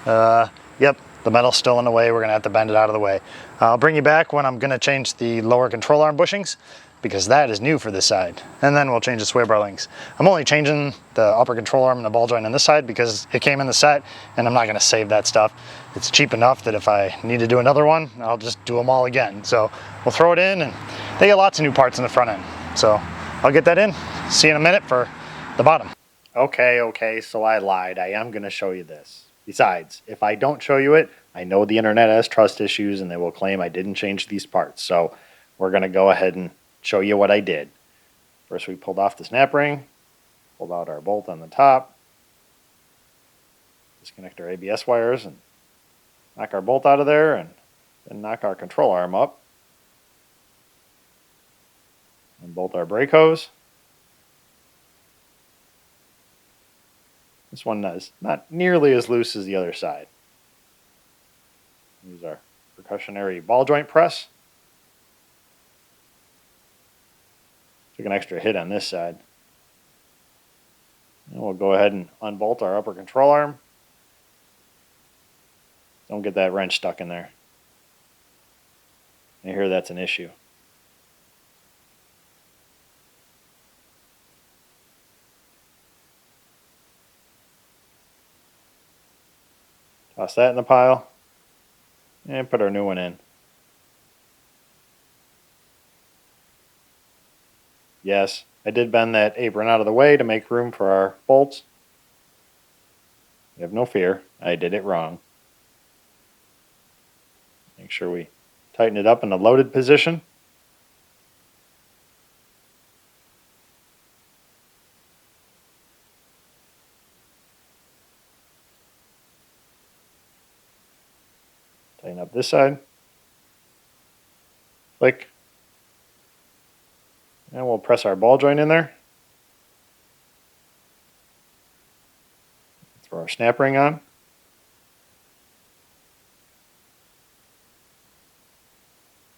Yep, the metal's still in the way. We're going to have to bend it out of the way. I'll bring you back when I'm going to change the lower control arm bushings, because that is new for this side. And then we'll change the sway bar links. I'm only changing the upper control arm and the ball joint on this side because it came in the set, and I'm not going to save that stuff. It's cheap enough that if I need to do another one, I'll just do them all again. So we'll throw it in, and they get lots of new parts in the front end. So I'll get that in. See you in a minute for the bottom. Okay, so I lied. I am going to show you this. Besides, if I don't show you it, I know the internet has trust issues and they will claim I didn't change these parts. So we're going to go ahead and show you what I did. First, we pulled off the snap ring, pulled out our bolt on the top, disconnect our ABS wires and knock our bolt out of there, and then knock our control arm up, and bolt our brake hose. This one is not nearly as loose as the other side. Use our percussionary ball joint press. Took an extra hit on this side. And we'll go ahead and unbolt our upper control arm. Don't get that wrench stuck in there. I hear that's an issue. Toss that in the pile and put our new one in. Yes, I did bend that apron out of the way to make room for our bolts. You have no fear, I did it wrong. Make sure we tighten it up in the loaded position. Tighten up this side. Click. And we'll press our ball joint in there. Throw our snap ring on.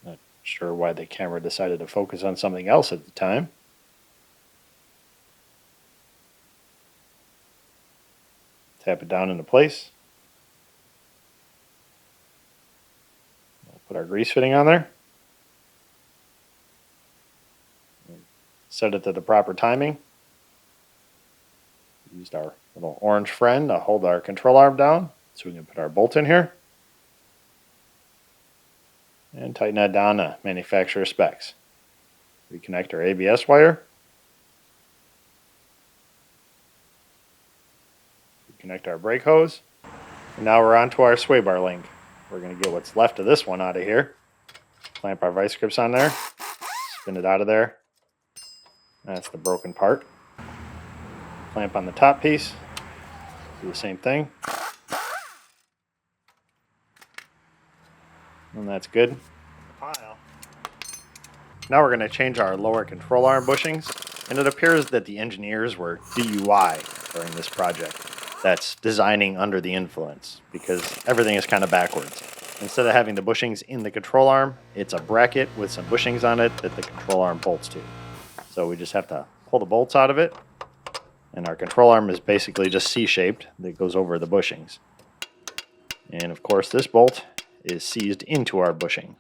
Not sure why the camera decided to focus on something else at the time. Tap it down into place. We'll put our grease fitting on there. Set it to the proper timing. Used our little orange friend to hold our control arm down so we can put our bolt in here. And tighten that down to manufacturer specs. Reconnect our ABS wire. Reconnect our brake hose. And now we're on to our sway bar link. We're going to get what's left of this one out of here. Clamp our vice grips on there. Spin it out of there. That's the broken part. Clamp on the top piece. Do the same thing. And that's good. Now we're going to change our lower control arm bushings. And it appears that the engineers were DUI during this project. That's designing under the influence, because everything is kind of backwards. Instead of having the bushings in the control arm, it's a bracket with some bushings on it that the control arm bolts to. So we just have to pull the bolts out of it, and our control arm is basically just C-shaped that goes over the bushings. And of course this bolt is seized into our bushing.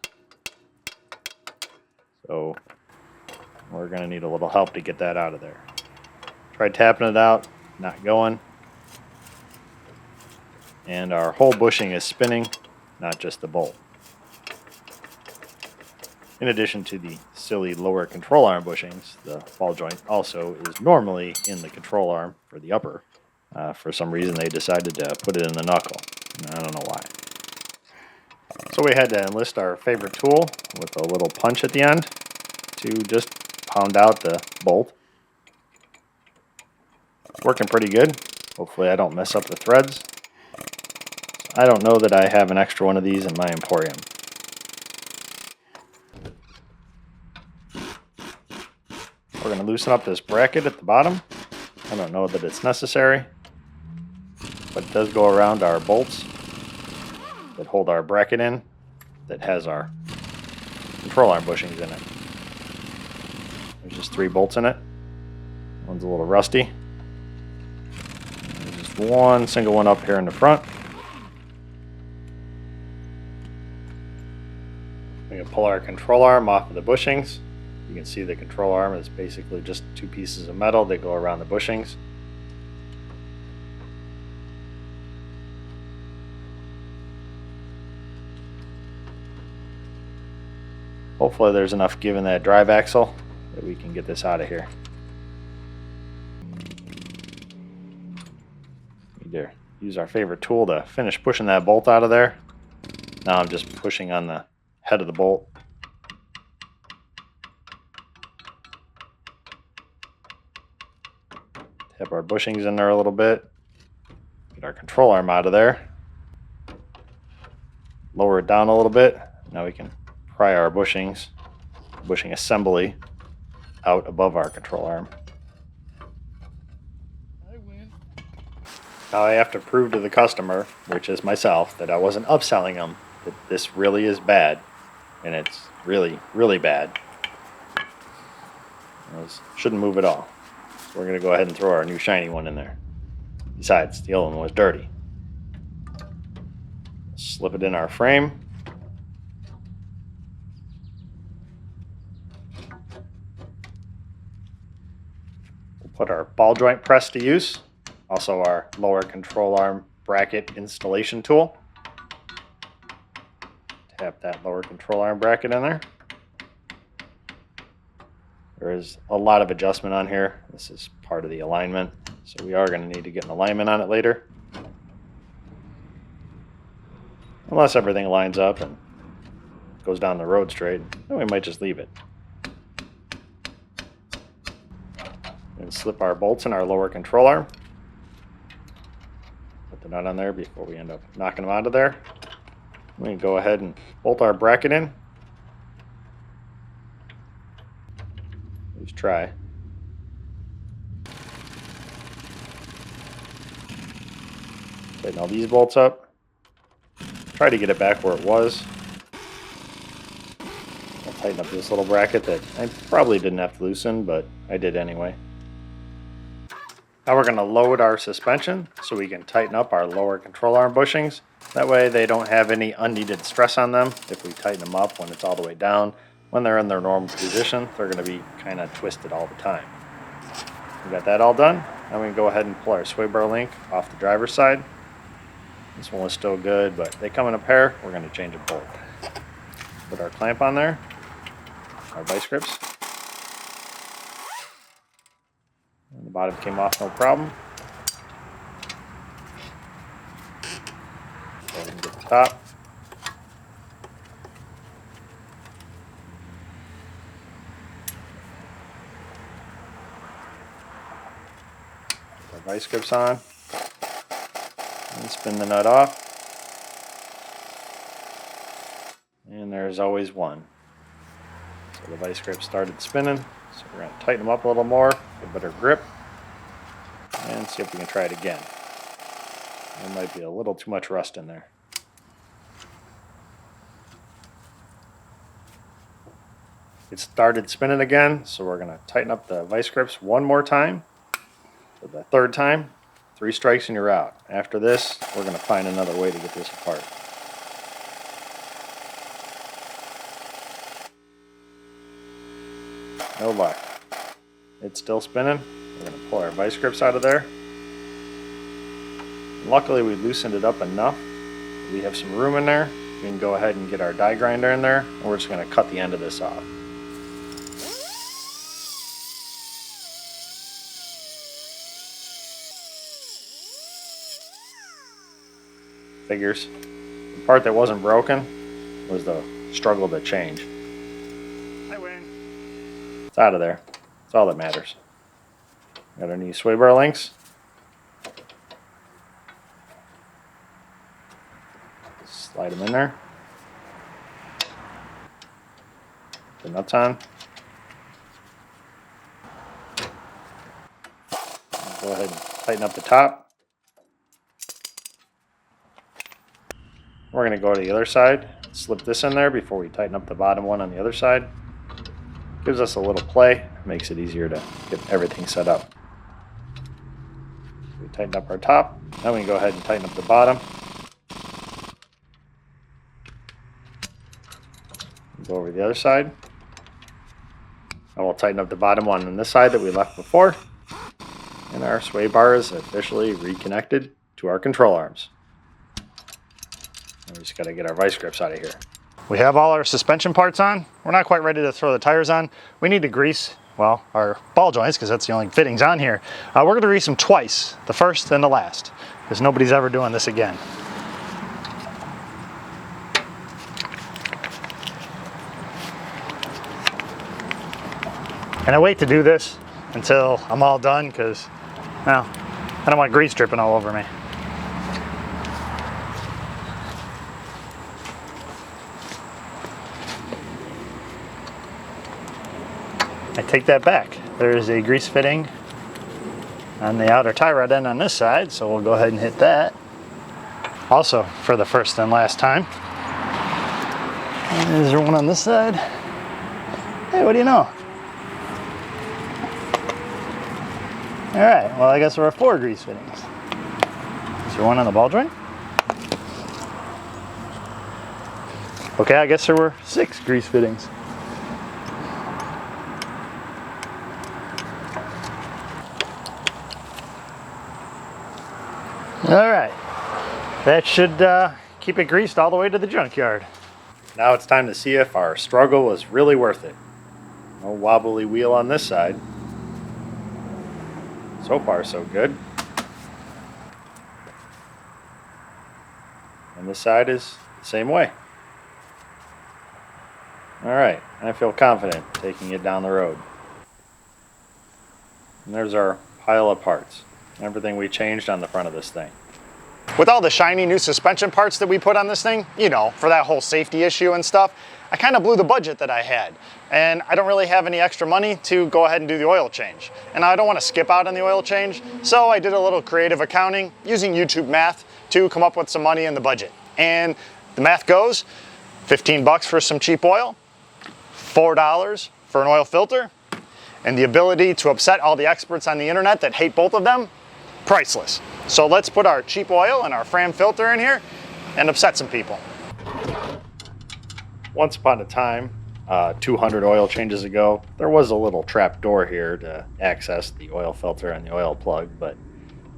So we're going to need a little help to get that out of there. Tried tapping it out, not going. And our whole bushing is spinning, not just the bolt. In addition to the silly lower control arm bushings, the ball joint also is normally in the control arm for the upper. For some reason they decided to put it in the knuckle. I don't know why. So we had to enlist our favorite tool with a little punch at the end to just pound out the bolt. Working pretty good. Hopefully I don't mess up the threads. I don't know that I have an extra one of these in my emporium. We're going to loosen up this bracket at the bottom. I don't know that it's necessary, but it does go around our bolts that hold our bracket in. that has our control arm bushings in it. There's just 3 bolts in it. One's a little rusty. There's just one single one up here in the front. We can pull our control arm off of the bushings. You can see the control arm is basically just 2 pieces of metal that go around the bushings. Hopefully there's enough give in that drive axle that we can get this out of here. Need to use our favorite tool to finish pushing that bolt out of there. Now I'm just pushing on the head of the bolt. Tap our bushings in there a little bit. Get our control arm out of there. Lower it down a little bit. Now we can pry our bushing assembly out above our control arm. Now I have to prove to the customer, which is myself, that I wasn't upselling them, that this really is bad, and it's really, really bad. This shouldn't move at all. So we're going to go ahead and throw our new shiny one in there. Besides, the old one was dirty. Slip it in our frame. Put our ball joint press to use, also our lower control arm bracket installation tool. Tap that lower control arm bracket in there. There is a lot of adjustment on here. This is part of the alignment, so we are going to need to get an alignment on it later. Unless everything lines up and goes down the road straight, then we might just leave it. And slip our bolts in our lower control arm. Put the nut on there before we end up knocking them out of there. We can go ahead and bolt our bracket in. At least try. Tighten all these bolts up. Try to get it back where it was. I'll tighten up this little bracket that I probably didn't have to loosen, but I did anyway. Now we're going to load our suspension so we can tighten up our lower control arm bushings. That way they don't have any unneeded stress on them. If we tighten them up when it's all the way down, when they're in their normal position, they're going to be kind of twisted all the time. We got that all done. Now we can go ahead and pull our sway bar link off the driver's side. This one is still good, but they come in a pair. We're going to change a bolt. Put our clamp on there, our vice grips. And the bottom came off no problem. Go ahead and get the top. Put our vice grips on. And spin the nut off. And there's always one. So the vice grip started spinning. So we're going to tighten them up a little more, get a better grip, and see if we can try it again. There might be a little too much rust in there. It started spinning again, so we're going to tighten up the vice grips one more time. For the 3rd time, 3 strikes and you're out. After this, we're going to find another way to get this apart. No luck. It's still spinning. We're going to pull our vice grips out of there. Luckily, we loosened it up enough. We have some room in there. We can go ahead and get our die grinder in there, and we're just going to cut the end of this off. Figures. The part that wasn't broken was the struggle to change. I win. It's out of there. That's all that matters. Got our new sway bar links. Slide them in there. The nuts on. Go ahead and tighten up the top. We're going to go to the other side, slip this in there before we tighten up the bottom one on the other side. Gives us a little play, makes it easier to get everything set up. We tighten up our top, now we can go ahead and tighten up the bottom. Go over the other side. And we'll tighten up the bottom one on this side that we left before. And our sway bar is officially reconnected to our control arms. And we just got to get our vice grips out of here. We have all our suspension parts on. We're not quite ready to throw the tires on. We need to grease, well, our ball joints, because that's the only fittings on here. We're going to grease them twice, the first and the last, because nobody's ever doing this again. And I wait to do this until I'm all done, because, well, I don't want grease dripping all over me. I take that back. There is a grease fitting on the outer tie rod end on this side, so we'll go ahead and hit that. Also, for the first and last time. Is there one on this side? Hey, what do you know? All right, well, I guess there are 4 grease fittings. Is there one on the ball joint? Okay, I guess there were 6 grease fittings. All right, that should keep it greased all the way to the junkyard. Now it's time to see if our struggle was really worth it. No wobbly wheel on this side. So far, so good. And this side is the same way. All right, I feel confident taking it down the road. And there's our pile of parts. Everything we changed on the front of this thing. With all the shiny new suspension parts that we put on this thing, you know, for that whole safety issue and stuff, I kind of blew the budget that I had. And I don't really have any extra money to go ahead and do the oil change. And I don't want to skip out on the oil change, so I did a little creative accounting using YouTube math to come up with some money in the budget. And the math goes, 15 bucks for some cheap oil, $4 for an oil filter, and the ability to upset all the experts on the internet that hate both of them, priceless. So let's put our cheap oil and our Fram filter in here and upset some people. Once upon a time, 200 oil changes ago, there was a little trap door here to access the oil filter and the oil plug, but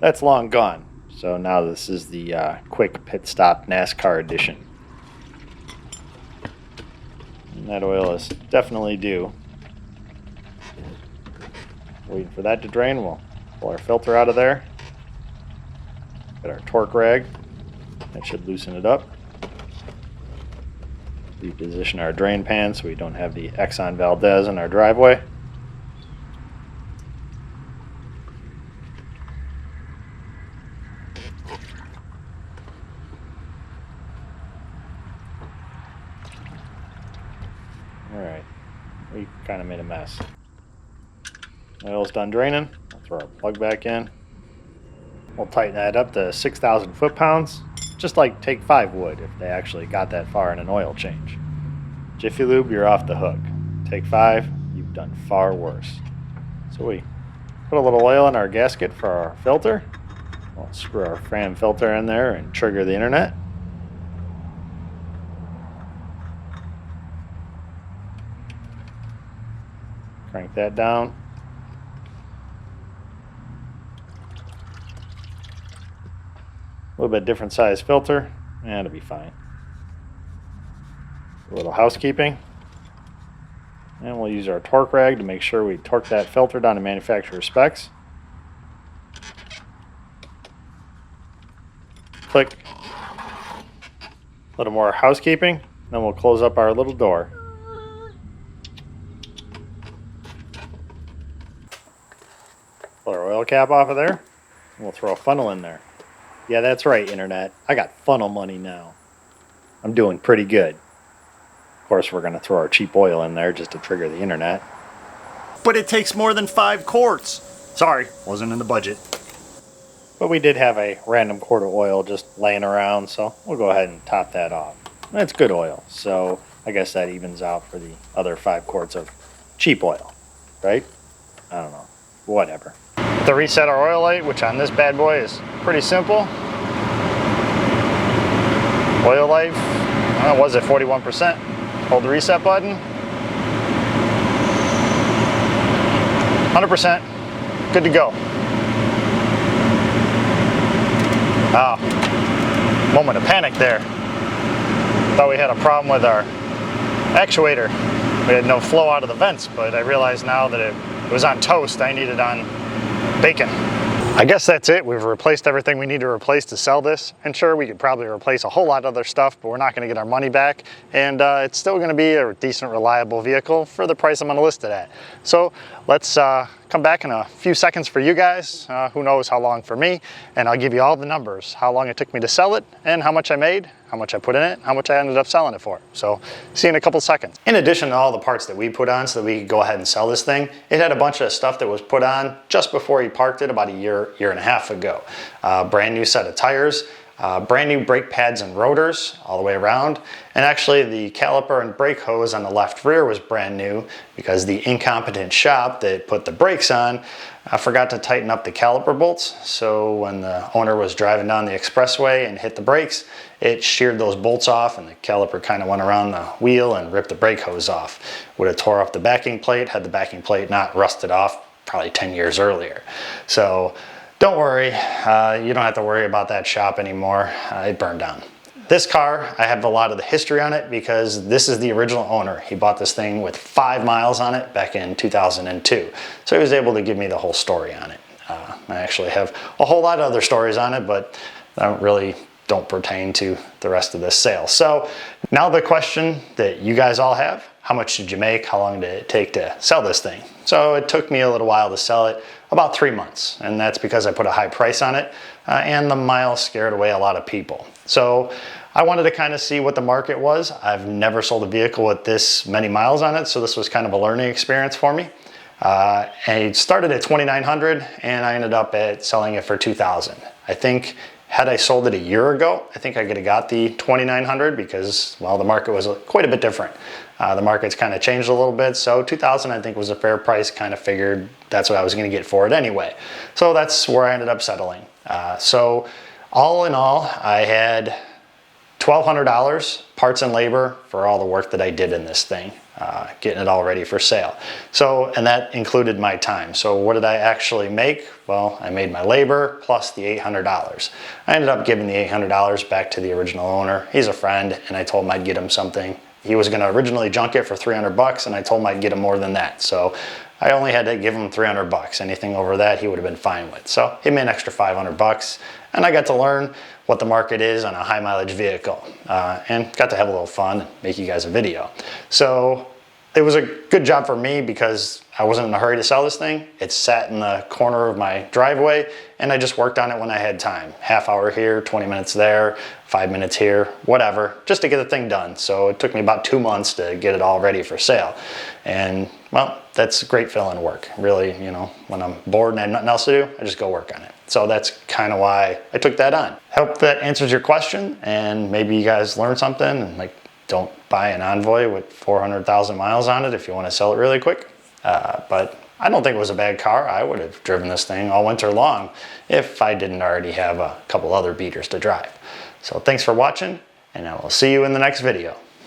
that's long gone. So now this is the quick pit stop NASCAR edition. And that oil is definitely due. Waiting for that to drain, we'll pull our filter out of there. Get our torque rag. That should loosen it up. Reposition our drain pan so we don't have the Exxon Valdez in our driveway. Alright, we kind of made a mess. Oil's done draining. I'll throw our plug back in. We'll tighten that up to 6,000 foot-pounds, just like Take 5 would if they actually got that far in an oil change. Jiffy Lube, you're off the hook. Take 5, you've done far worse. So we put a little oil in our gasket for our filter. We'll screw our Fram filter in there and trigger the internet. Crank that down. A little bit different size filter, and it'll be fine. A little housekeeping. And we'll use our torque rag to make sure we torque that filter down to manufacturer specs. Click. A little more housekeeping, then we'll close up our little door. Pull our oil cap off of there, and we'll throw a funnel in there. Yeah, that's right, internet. I got funnel money now. I'm doing pretty good. Of course, we're going to throw our cheap oil in there just to trigger the internet. But it takes more than 5 quarts. Sorry, wasn't in the budget. But we did have a random quart of oil just laying around, so we'll go ahead and top that off. It's good oil, so I guess that evens out for the other 5 quarts of cheap oil, right? I don't know, whatever. To reset our oil light, which on this bad boy is pretty simple. Oil life, was at 41%. Hold the reset button. 100%, good to go. Moment of panic there. Thought we had a problem with our actuator. We had no flow out of the vents, but I realize now that it was on toast. I need it on bacon. I guess that's it. We've replaced everything we need to replace to sell this. And sure, we could probably replace a whole lot of other stuff, but we're not going to get our money back. And it's still going to be a decent, reliable vehicle for the price I'm going to list it at. So let's come back in a few seconds for you guys. Who knows how long for me. And I'll give you all the numbers, how long it took me to sell it, and how much I made, how much I put in it, how much I ended up selling it for. So see you in a couple seconds. In addition to all the parts that we put on so that we could go ahead and sell this thing, it had a bunch of stuff that was put on just before he parked it about a year and a half ago. Brand new set of tires, brand new brake pads and rotors all the way around. And actually the caliper and brake hose on the left rear was brand new because the incompetent shop that put the brakes on forgot to tighten up the caliper bolts. So when the owner was driving down the expressway and hit the brakes, it sheared those bolts off and the caliper kind of went around the wheel and ripped the brake hose off. Would have tore off the backing plate had the backing plate not rusted off probably 10 years earlier. So don't worry, you don't have to worry about that shop anymore. It burned down. This car, I have a lot of the history on it because this is the original owner. He bought this thing with 5 miles on it back in 2002. So he was able to give me the whole story on it. I actually have a whole lot of other stories on it, but don't pertain to the rest of this sale. So now the question that you guys all have, how much did you make? How long did it take to sell this thing? So it took me a little while to sell it, about 3 months. And that's because I put a high price on it and the miles scared away a lot of people. So I wanted to kind of see what the market was. I've never sold a vehicle with this many miles on it, so this was kind of a learning experience for me. I started at $2,900 and I ended up selling it for $2,000. I think had I sold it a year ago, I think I could have got the $2,900 because, well, the market was quite a bit different. The market's kind of changed a little bit, so $2,000 I think was a fair price, kind of figured that's what I was going to get for it anyway. So that's where I ended up settling. So all in all, I had $1,200 parts and labor for all the work that I did in this thing, getting it all ready for sale. So, and that included my time. So what did I actually make? Well, I made my labor plus the $800. I ended up giving the $800 back to the original owner. He's a friend, and I told him I'd get him something. He was going to originally junk it for $300, and I told him I'd get him more than that. So I only had to give him $300. Anything over that, he would have been fine with. So he made an extra $500, and I got to learn what the market is on a high mileage vehicle, and got to have a little fun and make you guys a video. So it was a good job for me because I wasn't in a hurry to sell this thing. It sat in the corner of my driveway and I just worked on it when I had time. Half hour here, 20 minutes there, 5 minutes here, whatever, just to get the thing done. So it took me about 2 months to get it all ready for sale. And well, that's great filling work. Really, you know, when I'm bored and I have nothing else to do, I just go work on it. So that's kind of why I took that on. Hope that answers your question and maybe you guys learned something and like, don't buy an Envoy with 400,000 miles on it if you want to sell it really quick. But I don't think it was a bad car. I would have driven this thing all winter long if I didn't already have a couple other beaters to drive. So thanks for watching, and I will see you in the next video.